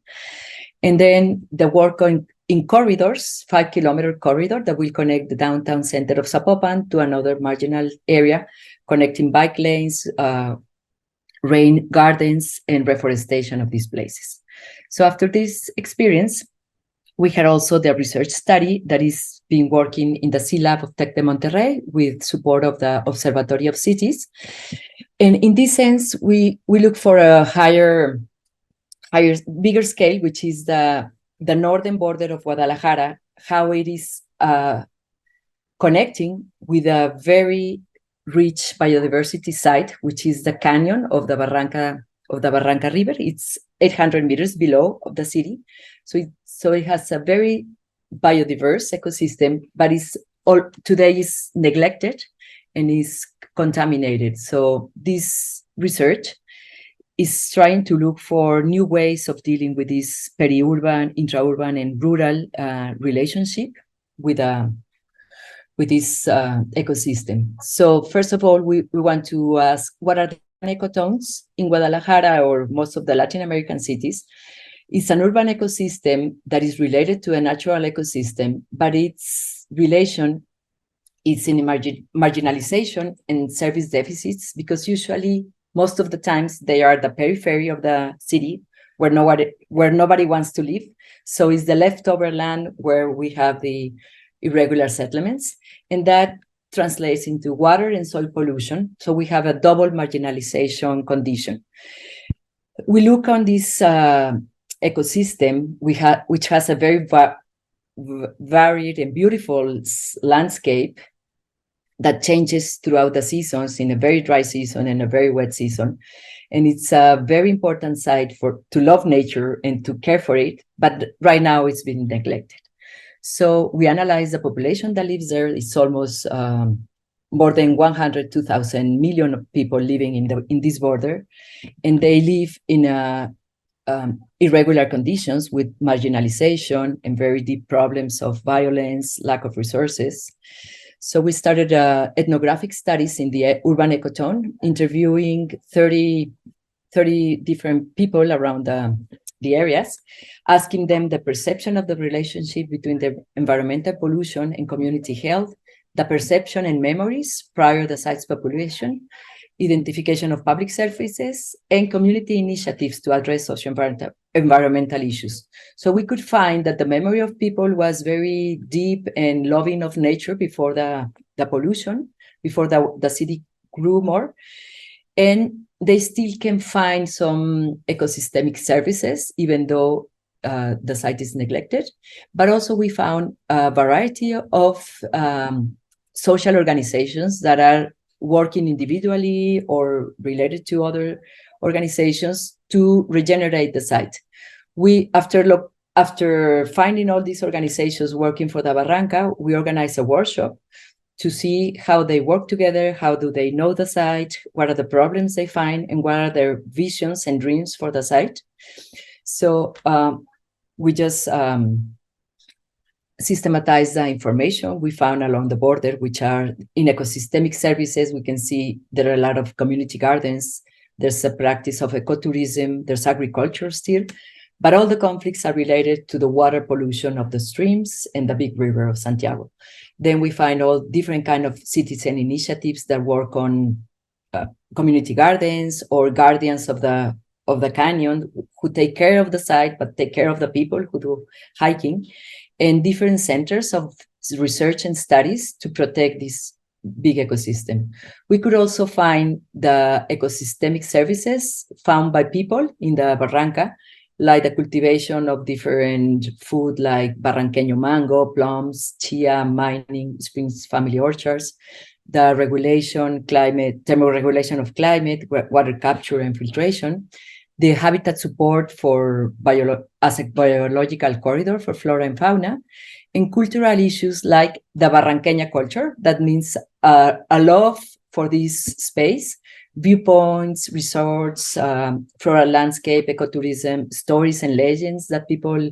And then the work in corridors, 5-kilometer corridor that will connect the downtown center of Zapopan to another marginal area, connecting bike lanes, rain gardens, and reforestation of these places. So after this experience, we had also the research study that is been working in the Sea Lab of Tec de Monterrey with support of the Observatory of Cities. And in this sense, we look for a bigger scale, which is the northern border of Guadalajara, how it is connecting with a very rich biodiversity site, which is the canyon of the Barranca River. It's 800 meters below of the city. So it has a very biodiverse ecosystem, but today is neglected and is contaminated. So this research is trying to look for new ways of dealing with this peri-urban, intra-urban, and rural relationship with this ecosystem. So first of all, we want to ask, what are the ecotones in Guadalajara or most of the Latin American cities? It's an urban ecosystem that is related to a natural ecosystem, but its relation is in marginalization and service deficits, because usually, most of the times, they are the periphery of the city where nobody wants to live. So it's the leftover land where we have the irregular settlements, and that translates into water and soil pollution. So we have a double marginalization condition. We look on this ecosystem which has a very varied and beautiful landscape that changes throughout the seasons, in a very dry season and a very wet season. And it's a very important site to love nature and to care for it, but right now it's been neglected. So we analyze the population that lives there. It's almost more than 102,000 million people living in this border, and they live in irregular conditions with marginalization and very deep problems of violence, lack of resources. So we started ethnographic studies in the urban ecotone, interviewing 30 different people around the areas, asking them the perception of the relationship between the environmental pollution and community health, the perception and memories prior to the site's population, identification of public services, and community initiatives to address socio-environmental issues. So we could find that the memory of people was very deep and loving of nature before the pollution, before the city grew more. And they still can find some ecosystemic services, even though the site is neglected. But also we found a variety of social organizations that are working individually or related to other organizations to regenerate the site. After finding all these organizations working for the Barranca, we organized a workshop to see how they work together, how do they know the site, what are the problems they find, and what are their visions and dreams for the site. So we just systematize the information we found along the border, which are in ecosystemic services. We can see there are a lot of community gardens. There's a practice of ecotourism. There's agriculture still, but all the conflicts are related to the water pollution of the streams and the big river of Santiago. Then we find all different kind of citizen initiatives that work on community gardens or guardians of the canyon who take care of the site, but take care of the people who do hiking, and different centers of research and studies to protect this big ecosystem. We could also find the ecosystemic services found by people in the Barranca, like the cultivation of different food like Barranqueño mango, plums, chia, mining, Springs family orchards, the regulation, thermoregulation of climate, water capture and filtration, the habitat support for as a biological corridor for flora and fauna, and cultural issues like the Barranqueña culture, that means a love for this space, viewpoints, resorts, floral landscape, ecotourism, stories and legends that people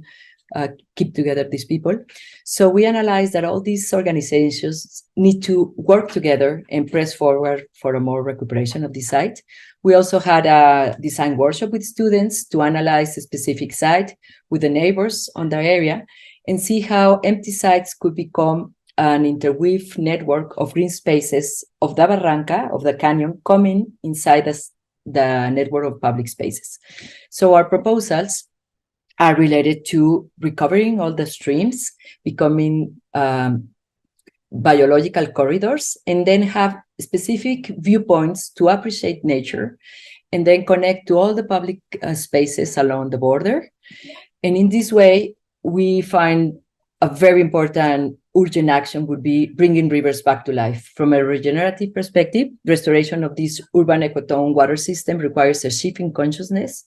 keep together, these people. So we analyzed that all these organizations need to work together and press forward for a more recuperation of the site. We also had a design workshop with students to analyze a specific site with the neighbors on the area and see how empty sites could become an interweave network of green spaces of the Barranca, of the canyon, coming inside the network of public spaces. So our proposals are related to recovering all the streams, becoming biological corridors, and then have specific viewpoints to appreciate nature, and then connect to all the public spaces along the border. And in this way, we find a very important urgent action would be bringing rivers back to life. From a regenerative perspective, restoration of this urban ecotone water system requires a shift in consciousness,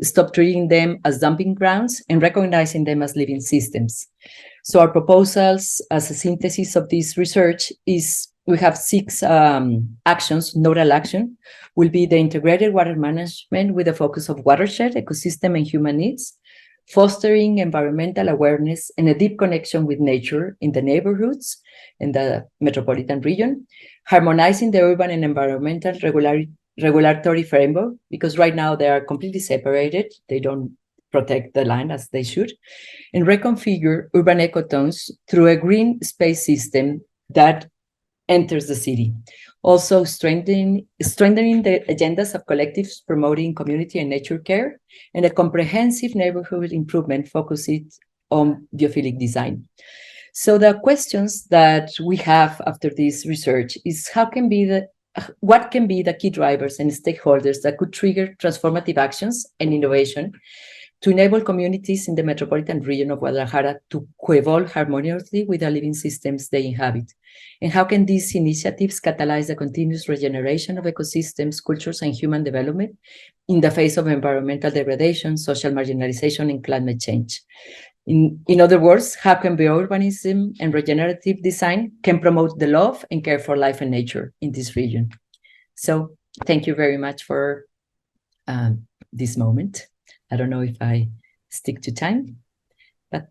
stop treating them as dumping grounds and recognizing them as living systems. So our proposals as a synthesis of this research is we have 6 actions. Nodal action will be the integrated water management with a focus of watershed, ecosystem, and human needs, fostering environmental awareness and a deep connection with nature in the neighborhoods in the metropolitan region, harmonizing the urban and environmental regulatory framework, because right now they are completely separated. They don't protect the land as they should, and reconfigure urban ecotones through a green space system that enters the city. Also strengthening the agendas of collectives promoting community and nature care, and a comprehensive neighborhood improvement focused on biophilic design. So the questions that we have after this research is what can be the key drivers and stakeholders that could trigger transformative actions and innovation to enable communities in the metropolitan region of Guadalajara to co-evolve harmoniously with the living systems they inhabit? And how can these initiatives catalyze the continuous regeneration of ecosystems, cultures, and human development in the face of environmental degradation, social marginalization, and climate change? In other words, how can biourbanism and regenerative design can promote the love and care for life and nature in this region? So thank you very much for this moment. I don't know if I stick to time, but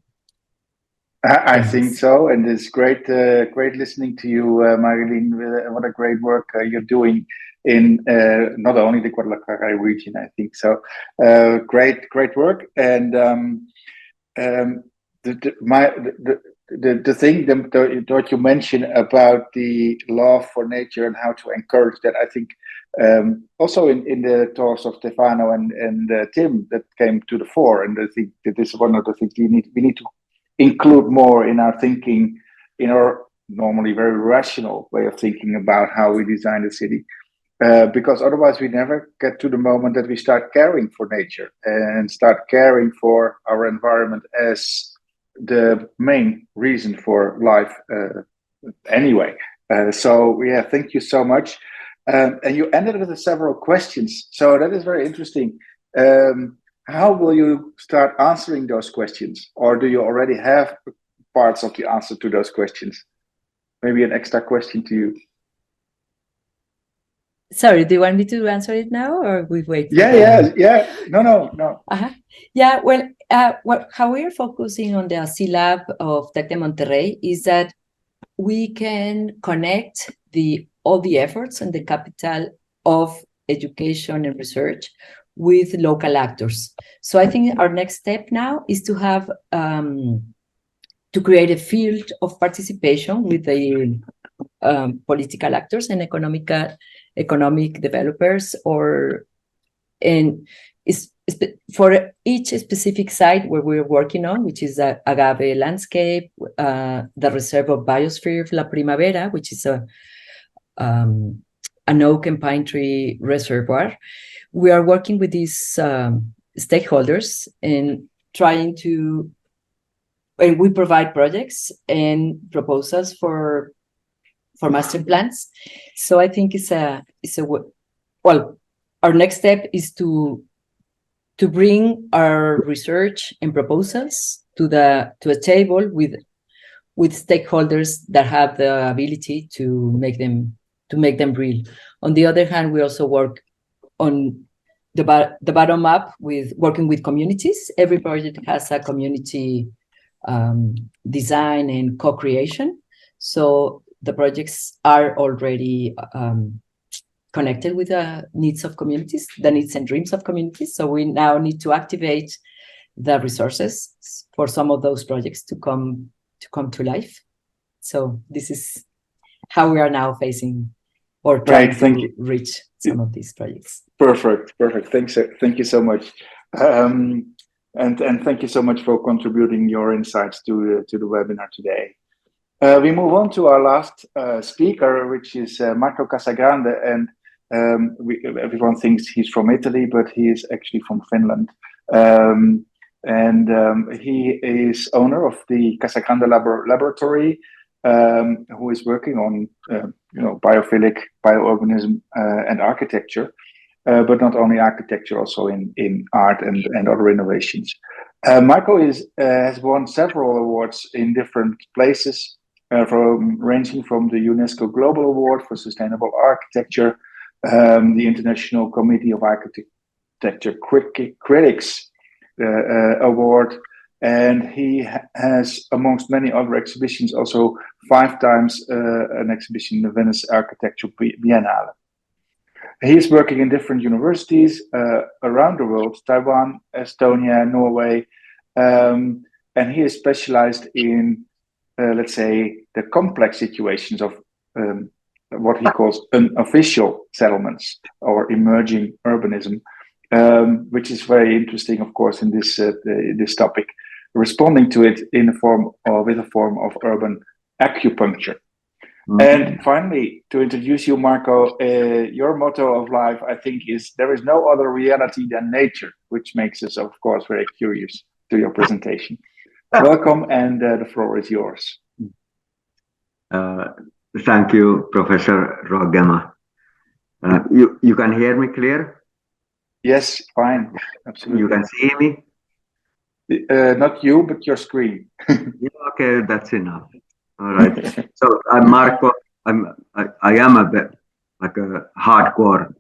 I think so, and it's great listening to you, Marilyn. What a great work you're doing in not only the Guadalajara region, I think so. Great work, and the thing that you mentioned about the love for nature and how to encourage that, I think also in the talks of Stefano and Tim that came to the fore, and I think that this is one of the things we need to include more in our thinking, in our normally very rational way of thinking about how we design the city. Because otherwise we never get to the moment that we start caring for nature and start caring for our environment as the main reason for life anyway. So yeah, thank you so much. And you ended with several questions. So that is very interesting. How will you start answering those questions? Or do you already have parts of the answer to those questions? Maybe an extra question to you. Sorry, do you want me to answer it now, or we wait? Yeah. No. Yeah, well, how we are focusing on the C Lab of Tec de Monterrey is that we can connect all the efforts and the capital of education and research with local actors. So I think our next step now is to have to create a field of participation with the political actors and economic developers, for each specific site where we're working on, which is the Agave landscape, the reserve of biosphere of La Primavera, which is an oak and pine tree reservoir. We are working with these stakeholders and and we provide projects and proposals for master plans. So I think our next step is to bring our research and proposals to a table with stakeholders that have the ability to make them real. On the other hand, we also work on the bottom up with working with communities. Every project has a community design and co-creation. So the projects are already connected with the needs of communities, the needs and dreams of communities. So we now need to activate the resources for some of those projects to come to life. So this is how we are now facing or trying to reach some of these projects. Perfect. Thank you so much. And thank you so much for contributing your insights to the webinar today. We move on to our last speaker, which is Marco Casagrande, and everyone thinks he's from Italy, but he is actually from Finland. He is owner of the Casagrande Laboratory, who is working on biophilic, bioorganism, and architecture, but not only architecture, also in art and other innovations. Marco has won several awards in different places, ranging from the UNESCO Global Award for Sustainable Architecture, the International Committee of Architecture Critics Award, and he has, amongst many other exhibitions, also 5 times an exhibition in the Venice Architecture Biennale. He is working in different universities around the world: Taiwan, Estonia, Norway, and he is specialized in, let's say, the complex situations of what he calls unofficial settlements or emerging urbanism, which is very interesting, of course, in this topic, responding to it in with a form of urban acupuncture. Mm-hmm. And finally, to introduce you, Marco, your motto of life, I think, is there is no other reality than nature, which makes us, of course, very curious to your presentation. Welcome, and the floor is yours. Thank you, Professor Rogema. You can hear me clear? Yes, fine. Absolutely. You can see me? Not you, but your screen. Okay, that's enough. All right. So I'm Marco. I am a hardcore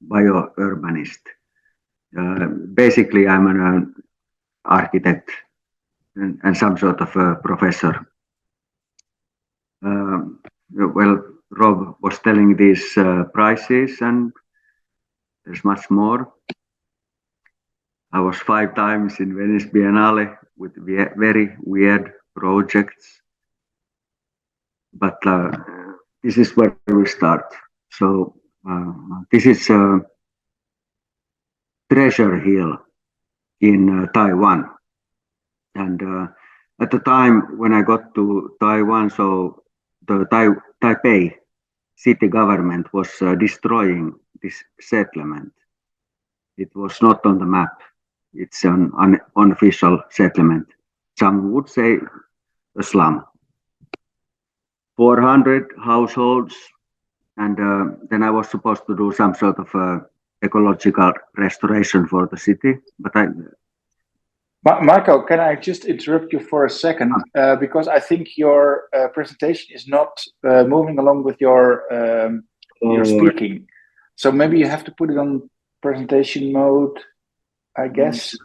biourbanist. Basically, I'm an architect and some sort of a professor. Well, Rob was telling these prices, and there's much more. I was 5 times in Venice Biennale with very weird projects. But this is where we start. So this is Treasure Hill in Taiwan. And at the time when I got to Taiwan, so the Taipei city government was destroying this settlement. It was not on the map. It's an unofficial settlement. Some would say a slum. 400 households, and then I was supposed to do some sort of ecological restoration for the city. But Marco, can I just interrupt you for a second? Because I think your presentation is not moving along with your speaking. So maybe you have to put it on presentation mode, I guess.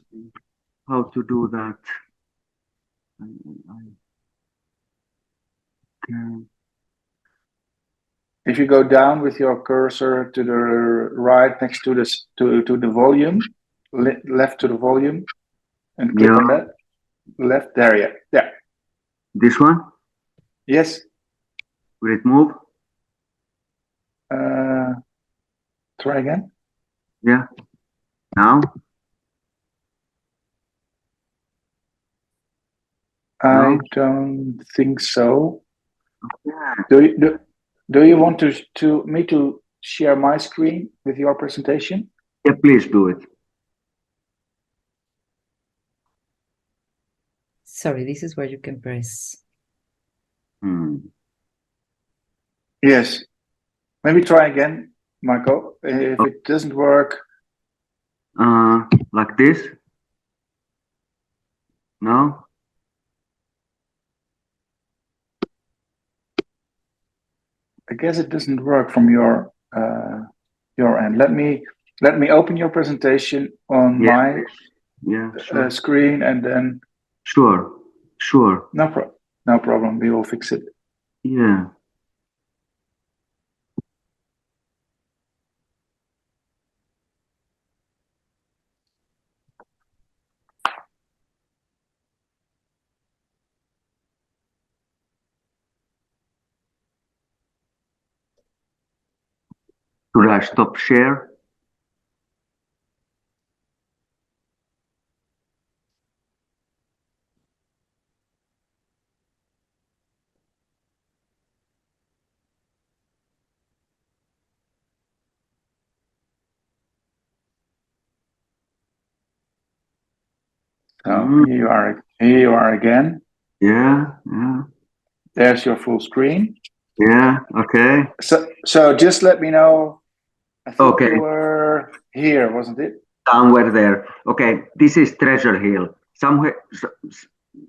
How to do that? If you go down with your cursor to the right next to this to the volume, left to the volume, and click on that. Left there, yeah. Yeah. This one? Yes. Will it move? Try again. Yeah. Now? I don't think so. Okay. Do you want me to share my screen with your presentation? Yeah, please do it. Sorry, this is where you can press. Yes. Maybe try again, Michael. If it doesn't work. Like this? No? I guess it doesn't work from your end. Let me open your presentation on my sure. screen, and then. Sure. No problem. We will fix it. Yeah. Should I stop share? So here you are again. Yeah. There's your full screen. Yeah. Okay. So just let me know. I think Okay. you were here, wasn't it? Somewhere there. Okay. This is Treasure Hill.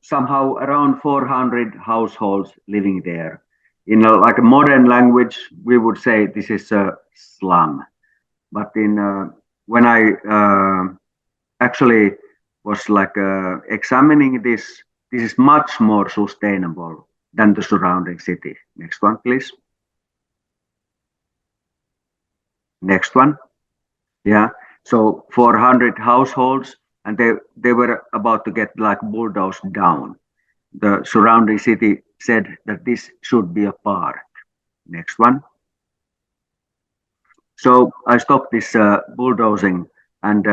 Somehow around 400 households living there. In like a modern language, we would say this is a slum. But when I actually was like examining this is much more sustainable than the surrounding city. Next one, please. Next one. Yeah. So 400 households, and they were about to get like bulldozed down. The surrounding city said that this should be a park. Next one. So I stopped this bulldozing, and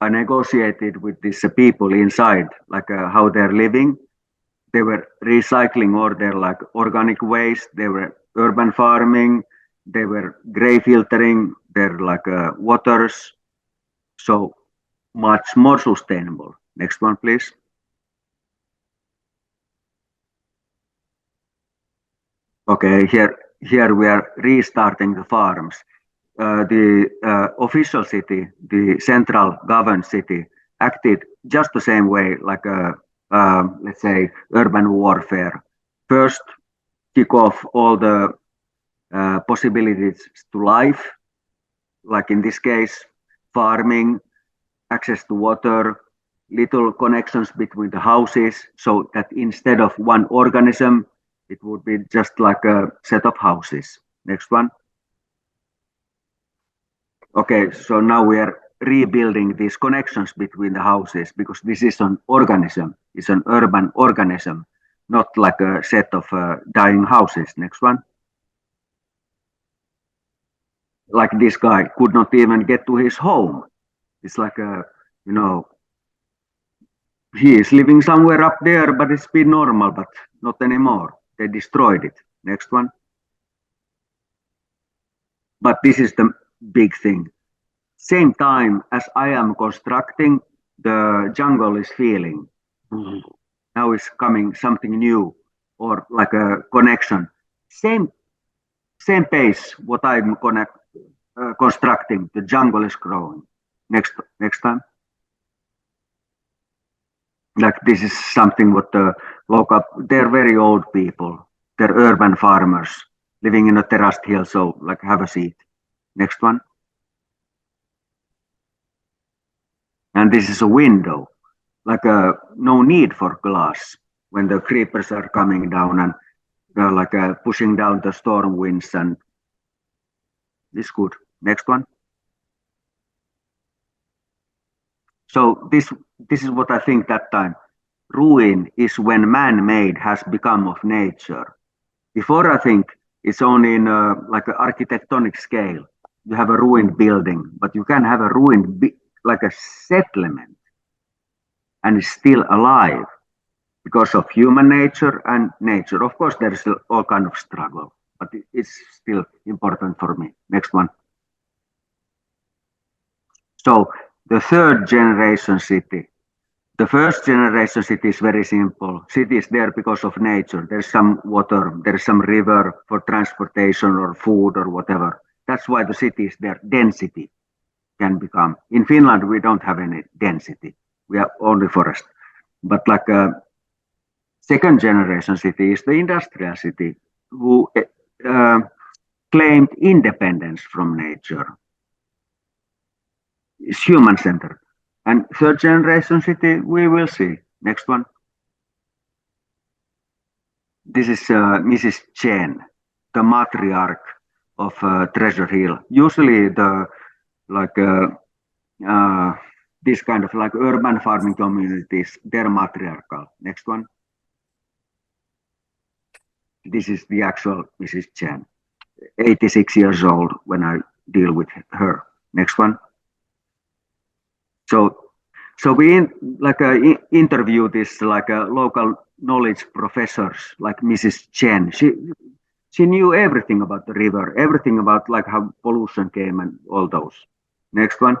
I negotiated with these people inside, like how they're living. They were recycling all their like organic waste. They were urban farming. They were gray filtering their like waters. So much more sustainable. Next one, please. Okay, here we are restarting the farms. The official city, the central governed city, acted just the same way, like let's say urban warfare. First, kick off all the possibilities to life, like in this case, farming, access to water, little connections between the houses, so that instead of one organism, it would be just like a set of houses. Next one. Okay, so now we are rebuilding these connections between the houses because this is an organism. It's an urban organism, not like a set of dying houses. Next one. Like this guy could not even get to his home. It's like a, he is living somewhere up there, but it's been normal, but not anymore. They destroyed it. Next one. But this is the big thing. Same time as I am constructing, the jungle is feeling. Now is coming something new, or like a connection. Same pace what I'm constructing, the jungle is growing. Next time. Like this is something what the local, they're very old people. They're urban farmers living in a terraced hill, so like have a seat. Next one. And this is a window, like no need for glass when the creepers are coming down and they're like pushing down the storm winds, and this good. Next one. So this is what I think that time. Ruin is when man-made has become of nature. Before, I think it's only in like an architectonic scale. You have a ruined building, but you can have a ruined like a settlement, and it's still alive because of human nature and nature. Of course, there is all kind of struggle, but it's still important for me. Next one. So the third generation city. The first generation city is very simple. City is there because of nature. There's some water, there's some river for transportation or food or whatever. That's why the city is there. Density can become. In Finland, we don't have any density. We have only forest. But like a second generation city is the industrial city who claimed independence from nature. It's human-centered. And third generation city, we will see. Next one. This is Mrs. Chen, the matriarch of Treasure Hill. Usually the like this kind of like urban farming communities, they're matriarchal. Next one. This is the actual Mrs. Chen, 86 years old when I deal with her. Next one. So we interview this like local knowledge professors like Mrs. Chen. She knew everything about the river, everything about like how pollution came and all those. Next one.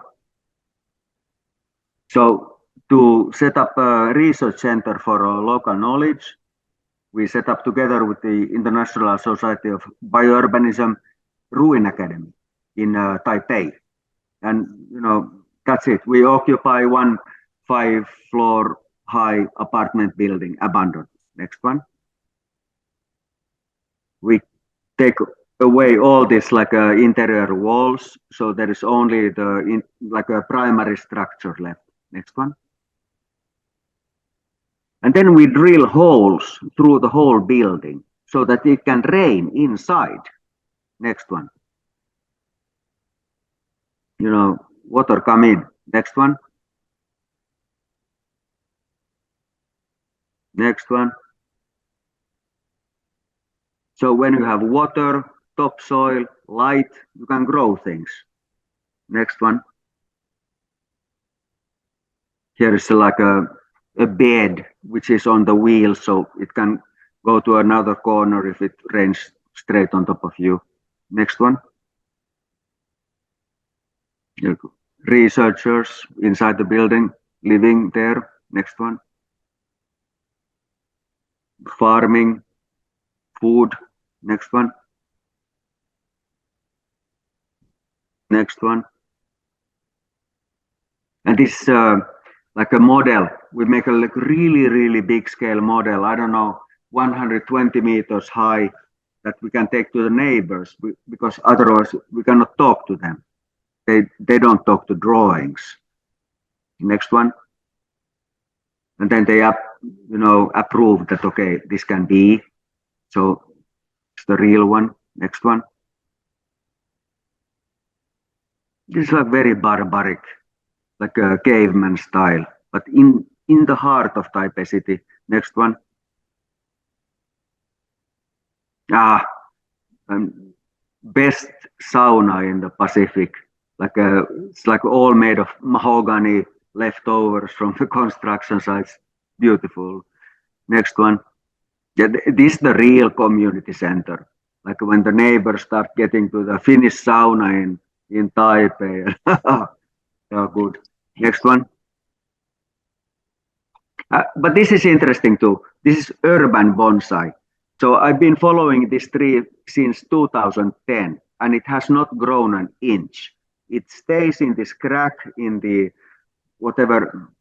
So to set up a research center for local knowledge, we set up together with the International Society of Biourbanism Ruin Academy in Taipei. And you know, that's it. We occupy one 5-floor high apartment building, abandoned. Next one. We take away all this like interior walls, so there is only the like a primary structure left. Next one. And then we drill holes through the whole building so that it can rain inside. Next one. You know, water come in. Next one. Next one. So when you have water, topsoil, light, you can grow things. Next one. Here is like a bed which is on the wheel, so it can go to another corner if it rains straight on top of you. Next one. Researchers inside the building living there. Next one. Farming, food. Next one. Next one. And this like a model. We make a like really big scale model. I don't know, 120 meters high that we can take to the neighbors because otherwise we cannot talk to them. They don't talk to drawings. Next one. And then they approve that, okay, this can be. So it's the real one. Next one. This is like very barbaric, like a caveman style, but in the heart of Taipei City. Next one. Best sauna in the Pacific. It's like all made of mahogany leftovers from the construction sites. Beautiful. Next one. Yeah, this is the real community center. Like when the neighbors start getting to the Finnish sauna in Taipei. Yeah, good. Next one. But this is interesting too. This is urban bonsai. So I've been following this tree since 2010, and it has not grown an inch. It stays in this crack in the whatever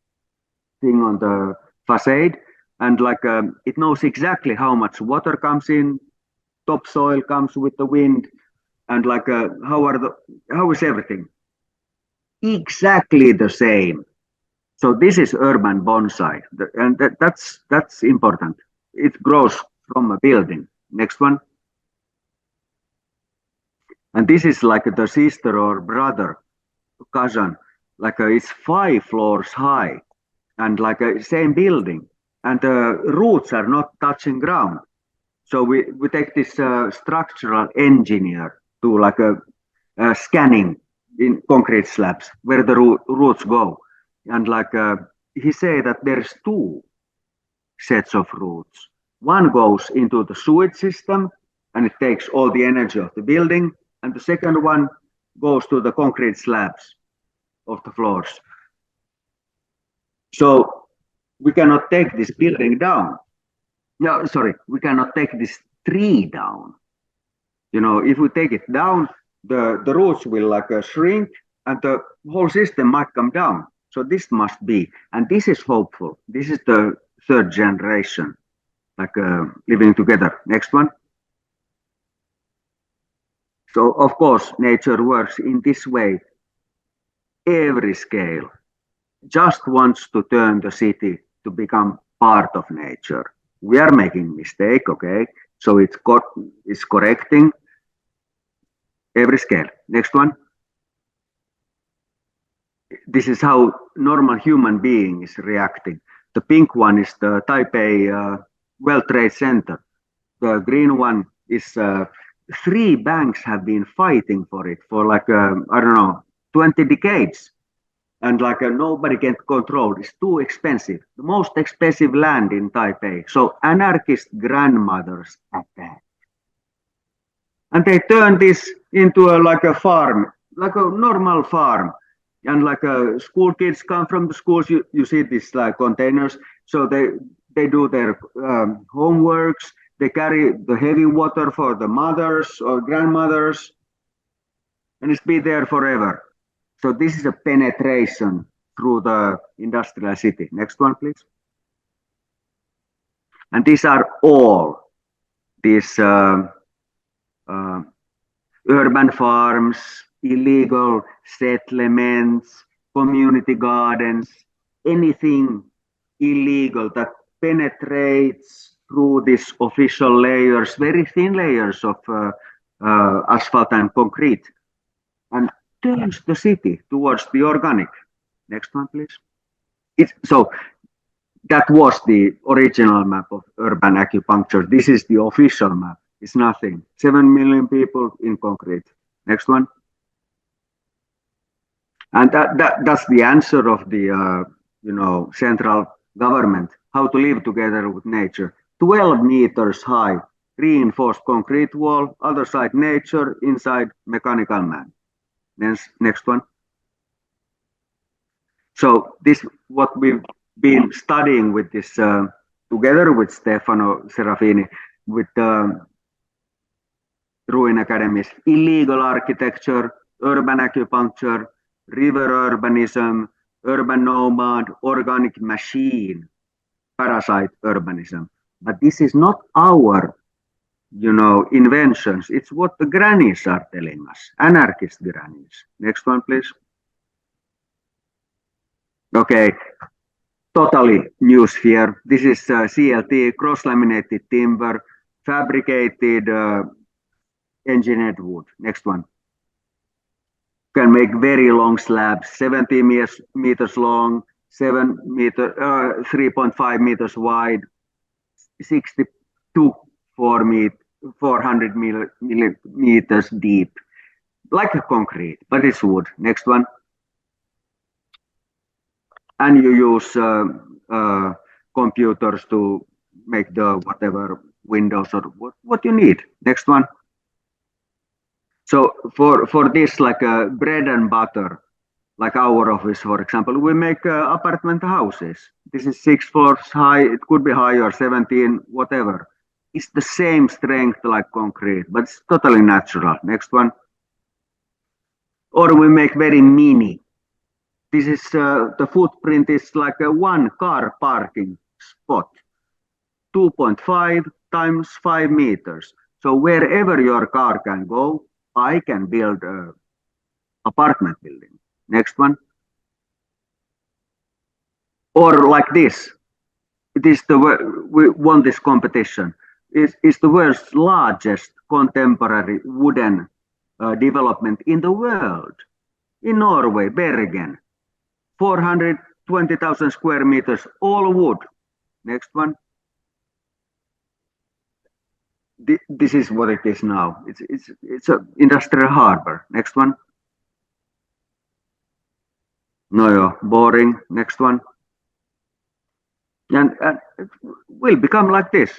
thing on the facade, and like it knows exactly how much water comes in, topsoil comes with the wind, And like, how is everything? Exactly the same. So this is urban bonsai, and that's important. It grows from a building. Next one. And this is like the sister or brother, cousin, like it's 5 floors high, and like a same building, and the roots are not touching ground. So we take this structural engineer to like a scanning in concrete slabs where the roots go, and like he say that there's 2 sets of roots. One goes into the sewage system and it takes all the energy of the building, and the second one goes to the concrete slabs of the floors. So we cannot take this building down. No, sorry, we cannot take this tree down. You know, if we take it down, the roots will like shrink and the whole system might come down. So this must be, and this is hopeful. This is the 3rd generation, like living together. Next one. So of course, nature works in this way. Every scale just wants to turn the city to become part of nature. We are making mistake, okay? So it's correcting every scale. Next one. This is how normal human being is reacting. The pink one is the Taipei World Trade Center. The green one is 3 banks have been fighting for it for like, I don't know, 20 decades. And like nobody can control. It's too expensive. The most expensive land in Taipei. So anarchist grandmothers attack. And they turn this into like a farm, like a normal farm. And like school kids come from the schools, you see these like containers. So they do their homeworks. They carry the heavy water for the mothers or grandmothers. And it's been there forever. So this is a penetration through the industrial city. Next one, please. And these are all these urban farms, illegal settlements, community gardens, anything illegal that penetrates through these official layers, very thin layers of asphalt and concrete, and turns the city towards the organic. Next one, please. So that was the original map of urban acupuncture. This is the official map. It's nothing. 7 million people in concrete. Next one. And that's the answer of the central government, how to live together with nature. 12 meters high, reinforced concrete wall, other side nature, inside mechanical man. Next one. So this what we've been studying with this together with Stefano Serafini with Ruin Academies, illegal architecture, urban acupuncture, river urbanism, urban nomad, organic machine, parasite urbanism. But this is not our inventions. It's what the grannies are telling us, anarchist grannies. Next one, please. Okay, totally new sphere. This is CLT, cross-laminated timber, fabricated engineered wood. Next one. Can make very long slabs, 70 meters long, 3.5 meters wide, 62 400 millimeters deep, like a concrete, but it's wood. Next one. And you use computers to make the whatever windows or what you need. Next one. So for this, like bread and butter, like our office, for example, we make apartment houses. This is 6 floors high. It could be higher, 17, whatever. It's the same strength like concrete, but it's totally natural. Next one. Or we make very mini. This is the footprint is like a 1 car parking spot, 2.5 times 5 meters. So wherever your car can go, I can build a apartment building. Next one. Or like this. It is we won this competition. It's the world's largest contemporary wooden development in the world. In Norway, Bergen. 420,000 square meters, all wood. Next one. This is what it is now. It's an industrial harbor. Next one. No, boring. Next one. And it will become like this.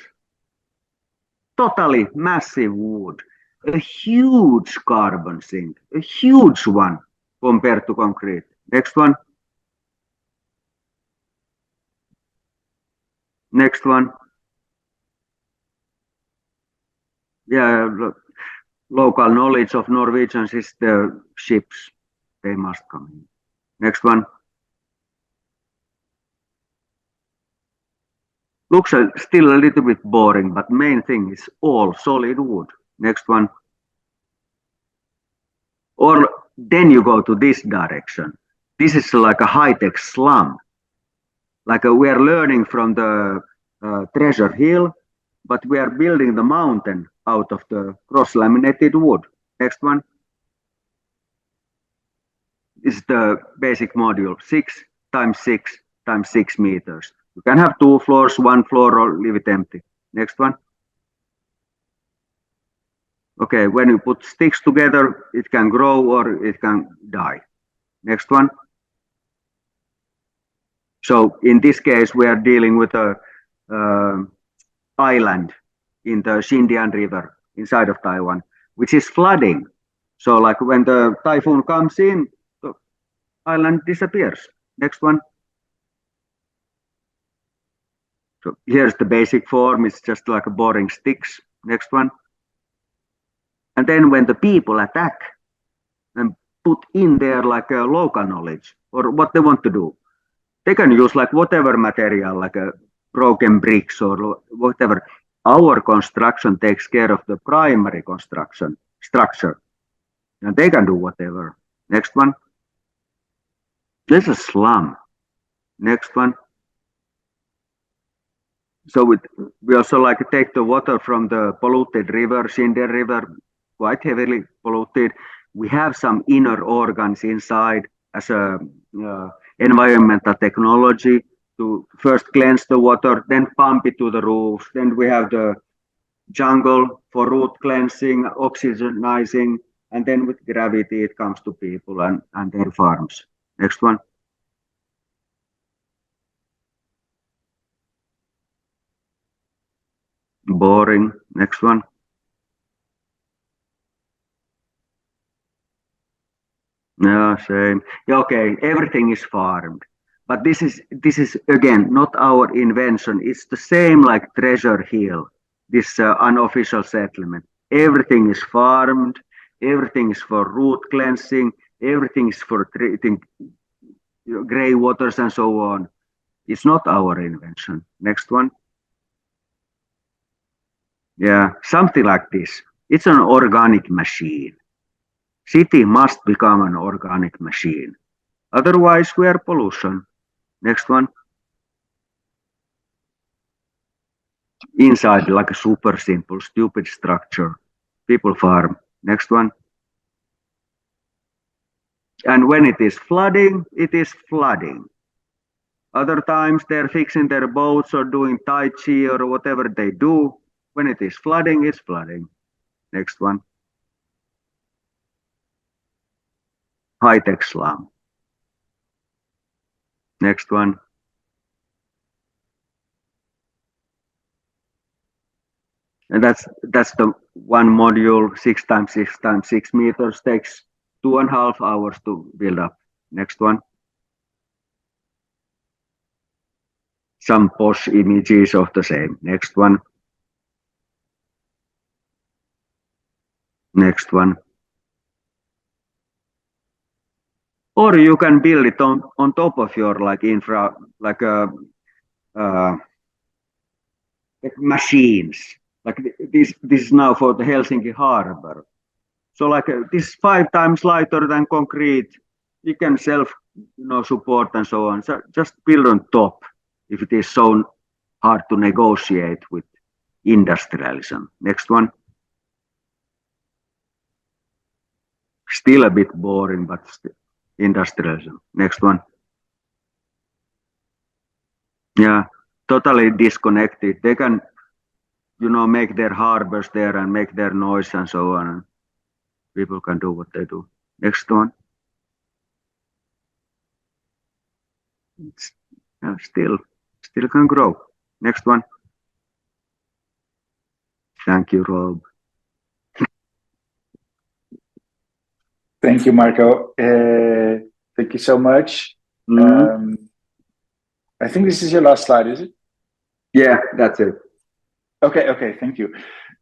Totally massive wood. A huge carbon sink. A huge one compared to concrete. Next one. Next one. Yeah, local knowledge of Norwegians is the ships. They must come in. Next one. Looks still a little bit boring, but main thing is all solid wood. Next one. Or then you go to this direction. This is like a high-tech slum. Like we are learning from the treasure hill, but we are building the mountain out of the cross-laminated wood. Next one. Is the basic module, 6 times 6 times 6 meters. You can have 2 floors, 1 floor, or leave it empty. Next one. Okay, when you put sticks together, it can grow or it can die. Next one. So in this case, we are dealing with a island in the Xindian River inside of Taiwan, which is flooding. So like when the typhoon comes in, the island disappears. Next one. So here's the basic form. It's just like a boring sticks. Next one. And then when the people attack and put in there like a local knowledge or what they want to do, they can use like whatever material, like a broken bricks or whatever. Our construction takes care of the primary construction structure. And they can do whatever. Next one. There's a slum. Next one. So we also like take the water from the polluted river, Xindian River, quite heavily polluted. We have some inner organs inside as a environmental technology to first cleanse the water, then pump it to the roofs. Then we have the jungle for root cleansing, oxygenizing, and then with gravity it comes to people and their farms. Next one. Boring. Next one. Yeah, same. Yeah, okay, everything is farmed. But this is again not our invention. It's the same like Treasure Hill, this unofficial settlement. Everything is farmed. Everything is for root cleansing. Everything is for treating gray waters and so on. It's not our invention. Next one. Yeah, something like this. It's an organic machine. City must become an organic machine. Otherwise, we are pollution. Next one. Inside, like a super simple, stupid structure. People farm. Next one. And when it is flooding, it is flooding. Other times they're fixing their boats or doing Tai Chi or whatever they do. When it is flooding, it's flooding. Next one. High-tech slum. Next one. And that's the one module, 6 times 6 times 6 meters, takes 2.5 hours to build up. Next one. Some posh images of the same. Next one. Next one. Or you can build it on top of your like infra, like machines. Like this is now for the Helsinki harbor. So like this 5 times lighter than concrete, you can self support and so on. So just build on top if it is so hard to negotiate with industrialism. Next one. Still a bit boring, but industrialism. Next one. Yeah, totally disconnected. They can, make their harbors there and make their noise and so on. And people can do what they do. Next one. Still can grow. Next one. Thank you, Rob. Thank you, Marco. Thank you so much. I think this is your last slide, is it? Yeah, that's it. Okay, thank you.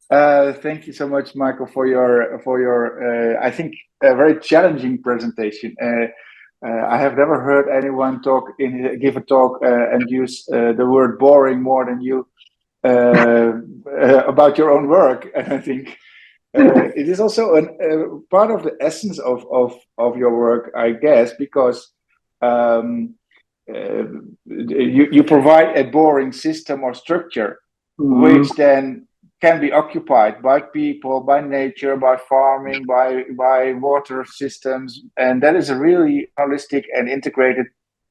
Thank you so much, Marco, for your I think a very challenging presentation. I have never heard anyone give a talk and use the word boring more than you about your own work. And I think it is also a part of the essence of your work, I guess, because you provide a boring system or structure, which then can be occupied by people, by nature, by farming, by water systems, and that is a really holistic and integrated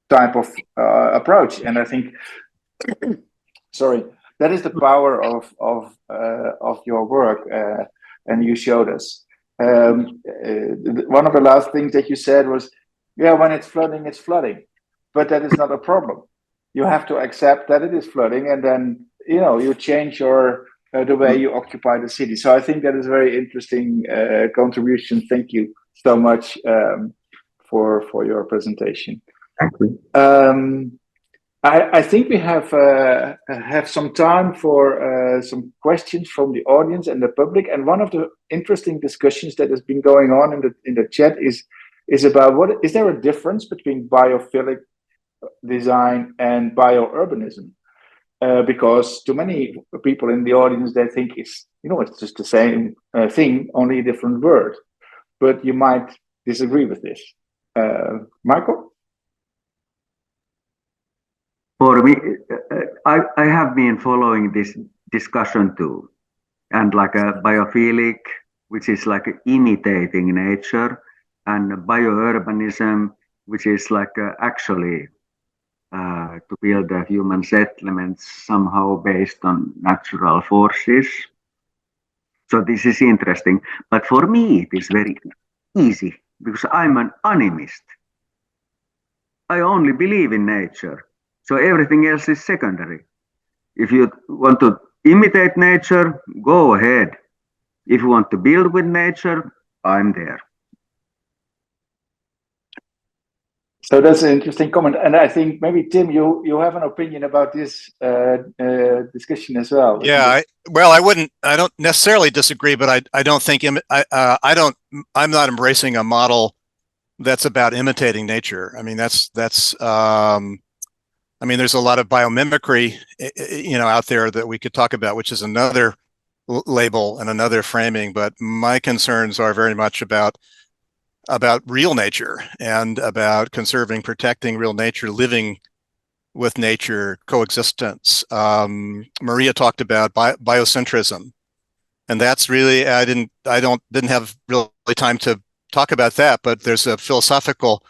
type of approach. And I think, sorry, that is the power of your work, and you showed us. One of the last things that you said was, yeah, when it's flooding, but that is not a problem. You have to accept that it is flooding, and then you change the way you occupy the city. So I think that is a very interesting contribution. Thank you so much for your presentation. Thank you. I think we have some time for some questions from the audience and the public. And one of the interesting discussions that has been going on in the chat is about is there a difference between biophilic design and biourbanism? Because to many people in the audience, they think it's just the same thing, only a different word. But you might disagree with this, Michael. For me, I have been following this discussion too, and like a biophilic, which is like imitating nature, and biourbanism, which is like actually to build a human settlements somehow based on natural forces. So this is interesting. But for me, it is very easy because I'm an animist. I only believe in nature. So everything else is secondary. If you want to imitate nature, go ahead. If you want to build with nature, I'm there. So that's an interesting comment, and I think maybe Tim, you have an opinion about this discussion as well. Yeah, I don't necessarily disagree, but I don't think I'm not embracing a model that's about imitating nature. I mean, there's a lot of biomimicry, out there that we could talk about, which is another label and another framing. But my concerns are very much about real nature and about conserving, protecting real nature, living with nature, coexistence. Maria talked about biocentrism, and that's really I didn't have really time to talk about that, but there's a philosophical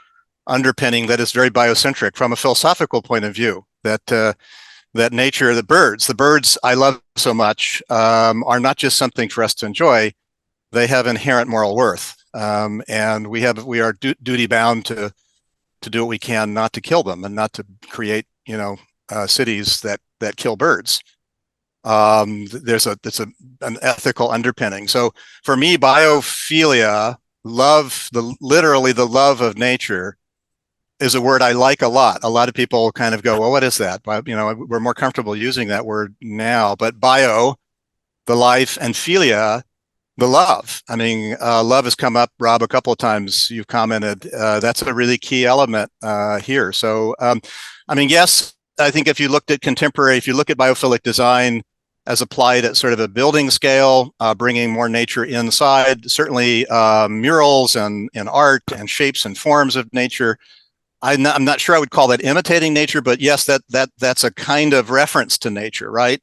underpinning that is very biocentric from a philosophical point of view. That nature, the birds I love so much, are not just something for us to enjoy; they have inherent moral worth. And we are duty bound to do what we can not to kill them and not to create cities that kill birds. It's an ethical underpinning. So for me, biophilia, literally the love of nature, is a word I like a lot. A lot of people kind of go, well, what is that? We're more comfortable using that word now, but bio, the life, and philia, the love. I mean, love has come up, Rob, a couple of times. You've commented that's a really key element here. So, yes, I think if you look at biophilic design, as applied at sort of a building scale, bringing more nature inside. Certainly murals and art and shapes and forms of nature. I'm not sure I would call that imitating nature, but yes, that's a kind of reference to nature, right?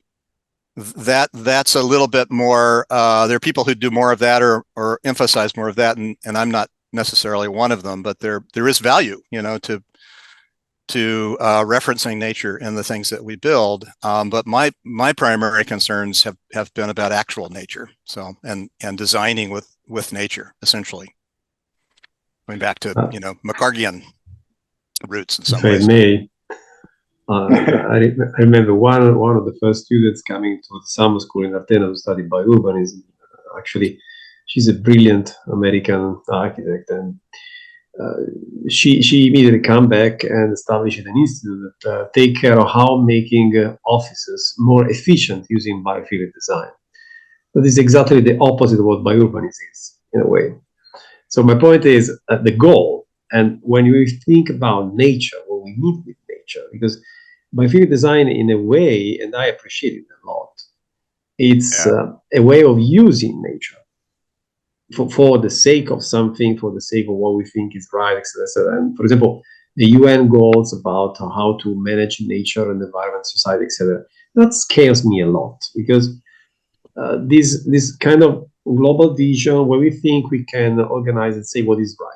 That's a little bit more. There are people who do more of that or emphasize more of that, and I'm not necessarily one of them. But there is value, to referencing nature in the things that we build. But my primary concerns have been about actual nature, so and designing with nature, essentially. Going back to McCargian roots in some ways. If I may, I remember one of the first students coming to the summer school in Athens to study biourbanism. Actually, she's a brilliant American architect, and she immediately come back and established an institute that take care of how making offices more efficient using biophilic design. That is exactly the opposite of what biourbanism is, in a way. So my point is the goal, and when you think about nature, what we mean with nature, because biophilic design, in a way, and I appreciate it a lot, it's a way of using nature for the sake of something, for the sake of what we think is right, etc. And for example, the UN goals about how to manage nature and environment, society, etc. That scares me a lot, because this kind of global vision where we think we can organize and say what is right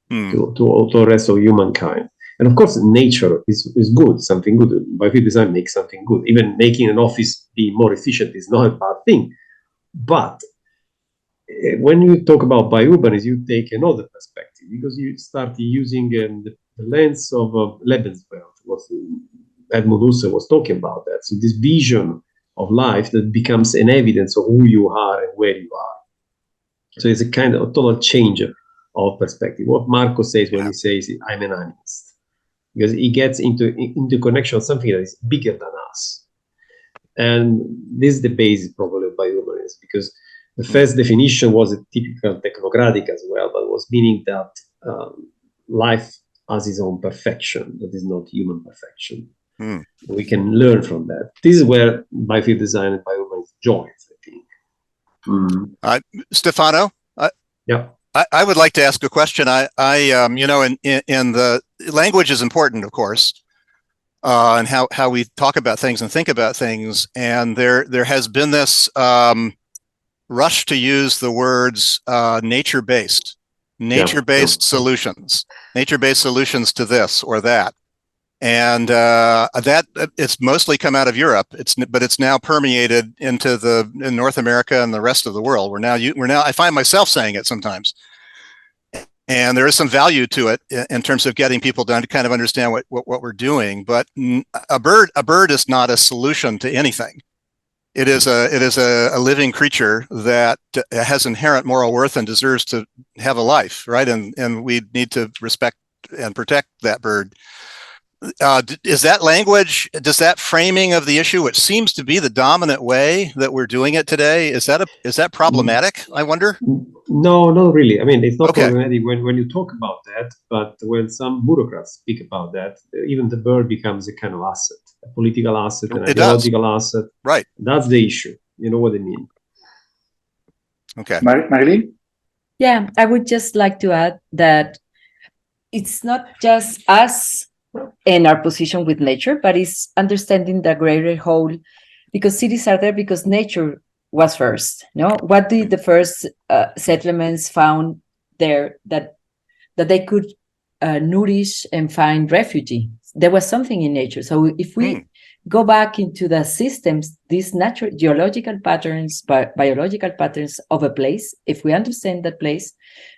to the rest of humankind. And of course, nature is good, something good. Biophilic design makes something good. Even making an office be more efficient is not a bad thing. But when you talk about biourbanism, you take another perspective, because you start using the lens of Lebenswelt, what Edmund Husserl was talking about that. So this vision of life that becomes an evidence of who you are and where you are. So it's a kind of a total change of perspective. What Marco says when he says, I'm an animist, because he gets into connection with something that is bigger than us. And this is the basis probably of biourbanism, because the first definition was a typical technocratic as well, but was meaning that life has its own perfection, that is not human perfection. We can learn from that. This is where biophilic design and biourbanism joins, I think. Stefano? Yeah. I would like to ask a question. In the language is important, of course, and how we talk about things and think about things. And there has been this rush to use the words nature-based solutions, nature-based solutions to this or that. And that it's mostly come out of Europe. But it's now permeated into in North America and the rest of the world. We're now I find myself saying it sometimes, and there is some value to it in terms of getting people to kind of understand what we're doing. But a bird is not a solution to anything. It is a living creature that has inherent moral worth and deserves to have a life, right? And we need to respect and protect that bird. Is that language, does that framing of the issue, which seems to be the dominant way that we're doing it today, is that problematic, I wonder? No, not really. I mean, it's not problematic when you talk about that, but when some bureaucrats speak about that, even the bird becomes a kind of asset, a political asset, an ideological asset. Right. That's the issue. You know what I mean? Okay. Marilyn? Yeah, I would just like to add that it's not just us in our position with nature, but it's understanding the greater whole, because cities are there because nature was first. What did the first settlements found there that they could nourish and find refuge? There was something in nature. So if we go back into the systems, these natural geological patterns, biological patterns of a place, if we understand that place,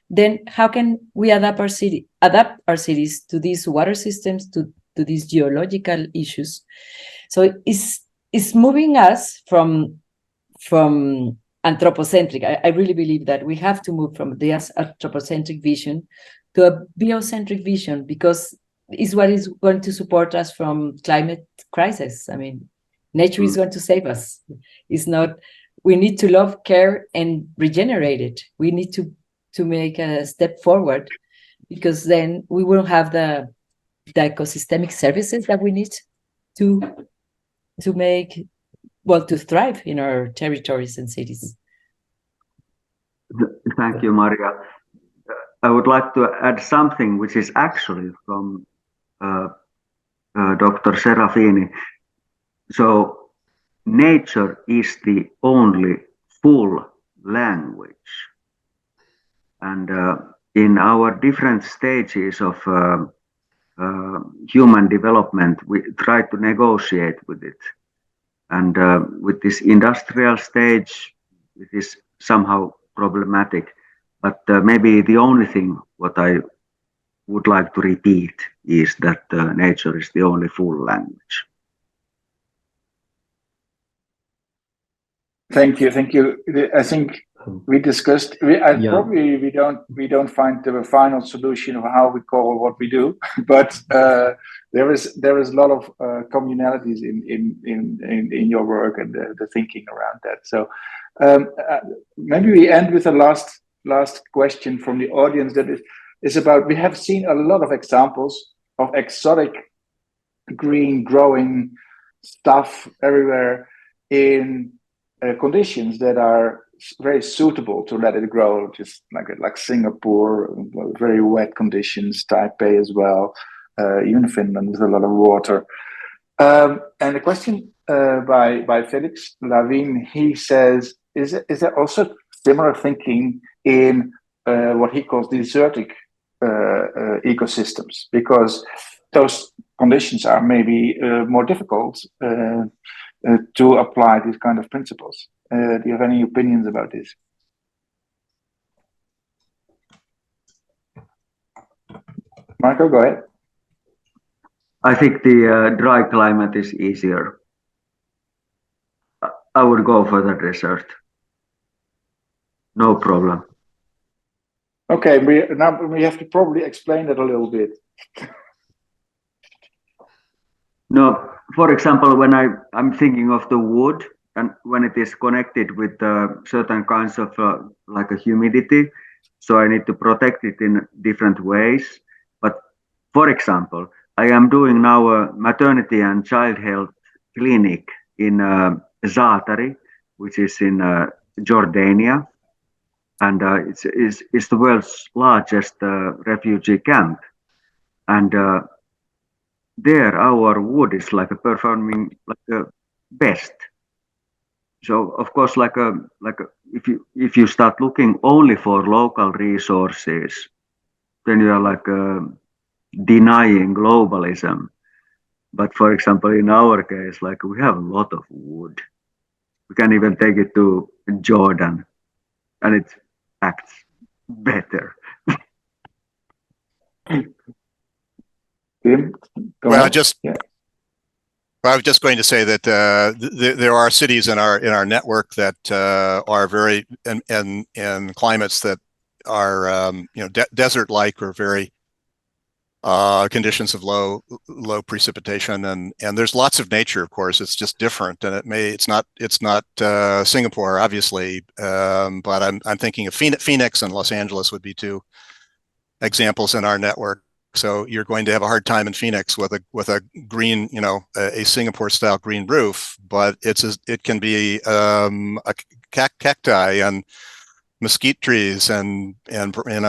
then how can we adapt our cities to these water systems, to these geological issues? So it's moving us from anthropocentric. I really believe that we have to move from this anthropocentric vision to a biocentric vision, because it's what is going to support us from climate crisis. I mean, nature is going to save us. It's not. We need to love, care, and regenerate it. We need to make a step forward, because then we will have the ecosystemic services that we need to make well, to thrive in our territories and cities. Thank you, Maria. I would like to add something which is actually from Dr. Serafini. So nature is the only full language. And in our different stages of human development, we try to negotiate with it. And with this industrial stage, it is somehow problematic. But maybe the only thing what I would like to repeat is that nature is the only full language. Thank you. I think we discussed. Probably we don't find the final solution of how we call what we do, but there is a lot of communalities in your work and the thinking around that. So maybe we end with a last question from the audience. That is about. We have seen a lot of examples of exotic green growing stuff everywhere in conditions that are very suitable to let it grow, just like Singapore, very wet conditions, Taipei as well, even Finland with a lot of water. And a question by Felix Lavin, he says, is there also similar thinking in what he calls desertic ecosystems? Because those conditions are maybe more difficult to apply these kind of principles. Do you have any opinions about this? Marco, go ahead. I think the dry climate is easier. I would go for the desert. No problem. Okay, now we have to probably explain that a little bit. No, for example, when I'm thinking of the wood, and when it is connected with certain kinds of like a humidity, so I need to protect it in different ways. But for example, I am doing now a maternity and child health clinic in Zaatari, which is in Jordania, and it's the world's largest refugee camp, and there our wood is like performing like a best. So of course, if you start looking only for local resources, then you are like denying globalism. But for example, in our case, like we have a lot of wood. We can even take it to Jordan, and it acts better. Tim, well, I was just going to say that there are cities in our network that are very in climates that are desert-like or very conditions of low precipitation, and there's lots of nature. Of course, it's just different, and it's not Singapore, obviously, but I'm thinking of Phoenix and Los Angeles would be two examples in our network. So you're going to have a hard time in Phoenix with a green, a Singapore-style green roof, but it can be a cacti and mesquite trees and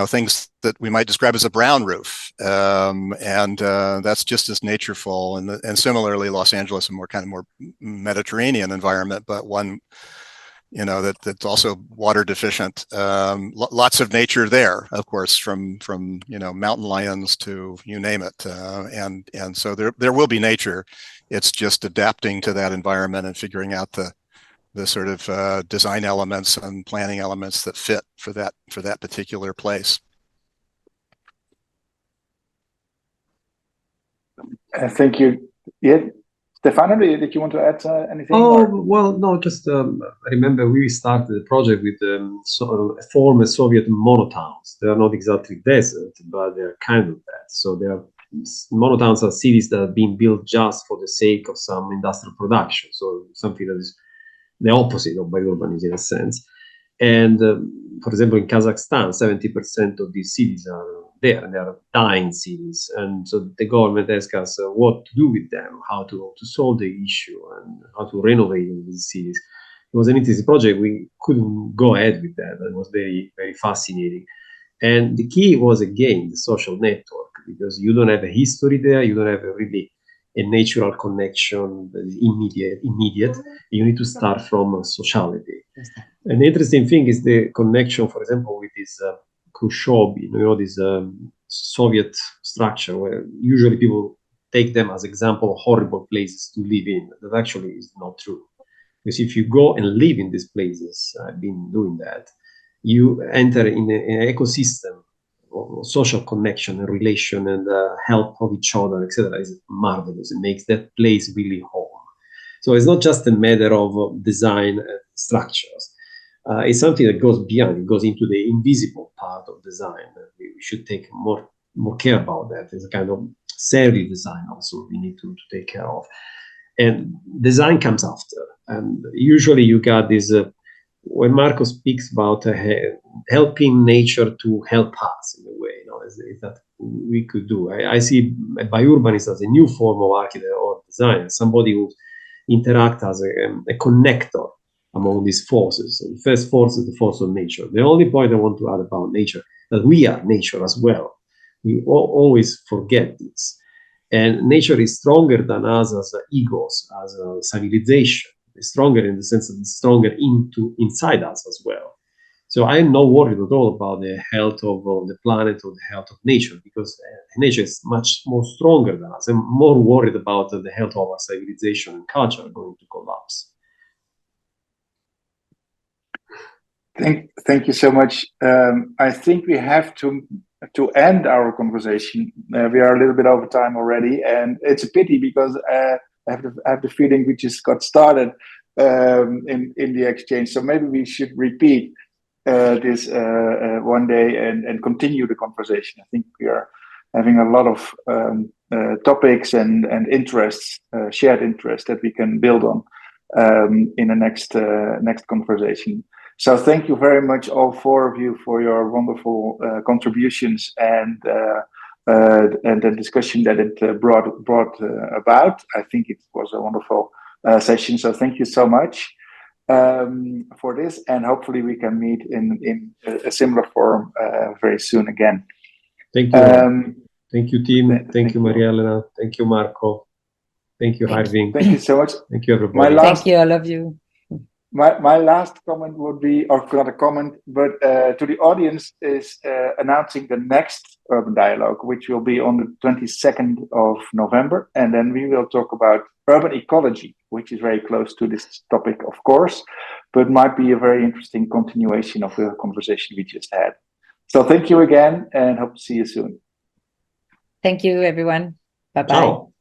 things that we might describe as a brown roof, and that's just as natureful. And similarly, Los Angeles, a more Mediterranean environment, but one that's also water deficient. Lots of nature there, of course, from mountain lions to you name it, and so there will be nature. It's just adapting to that environment and figuring out the sort of design elements and planning elements that fit for that particular place. Thank you. Yeah. Stefano, did you want to add anything? Well, no, just I remember we started the project with former Soviet monotowns. They are not exactly desert, but they're kind of that. So monotowns are cities that have been built just for the sake of some industrial production. So something that is the opposite of biourbanism in a sense. And for example, in Kazakhstan, 70% of these cities are there, and they are dying cities. And so the government asked us what to do with them, how to solve the issue, and how to renovate these cities. It was an interesting project. We couldn't go ahead with that. It was very, very fascinating. And the key was, again, the social network, because you don't have a history there, you don't have really a natural connection that is immediate. You need to start from sociality. An interesting thing is the connection, for example, with this Khrushchev, this Soviet structure, where usually people take them as example of horrible places to live in. That actually is not true. Because if you go and live in these places, I've been doing that, you enter in an ecosystem of social connection and relation and help of each other, etc. Is marvelous. It makes that place really home. So it's not just a matter of design and structures. It's something that goes beyond. It goes into the invisible part of design. We should take more care about that. It's a kind of savvy design also we need to take care of. And design comes after. And usually you got this, when Marco speaks about helping nature to help us in a way, is that we could do. I see biourbanism as a new form of architecture or design, somebody who interacts as a connector among these forces. So the first force is the force of nature. The only point I want to add about nature, that we are nature as well. We always forget this. And nature is stronger than us as egos, as a civilization. It's stronger in the sense that it's stronger inside us as well. So I am not worried at all about the health of the planet or the health of nature, because nature is much more stronger than us. I'm more worried about the health of our civilization and culture going to collapse. Thank you so much. I think we have to end our conversation. We are a little bit over time already, and it's a pity because I have the feeling we just got started in the exchange. So maybe we should repeat this one day and continue the conversation. I think we are having a lot of topics and interests, shared interests that we can build on in the next conversation. So thank you very much, all four of you, for your wonderful contributions and the discussion that it brought about. I think it was a wonderful session. So thank you so much for this, and hopefully we can meet in a similar forum very soon again. Thank you. Thank you, team. Thank you, Maria Elena. Thank you, Marco. Thank you, Harvin. Thank you so much. Thank you, everybody. Thank you, all of you. My last comment would be, or not a comment, but to the audience, is announcing the next Urban Dialogue, which will be on the 22nd of November. And then we will talk about urban ecology, which is very close to this topic, of course, but might be a very interesting continuation of the conversation we just had. So thank you again, and hope to see you soon. Thank you, everyone. Bye-bye. Ciao.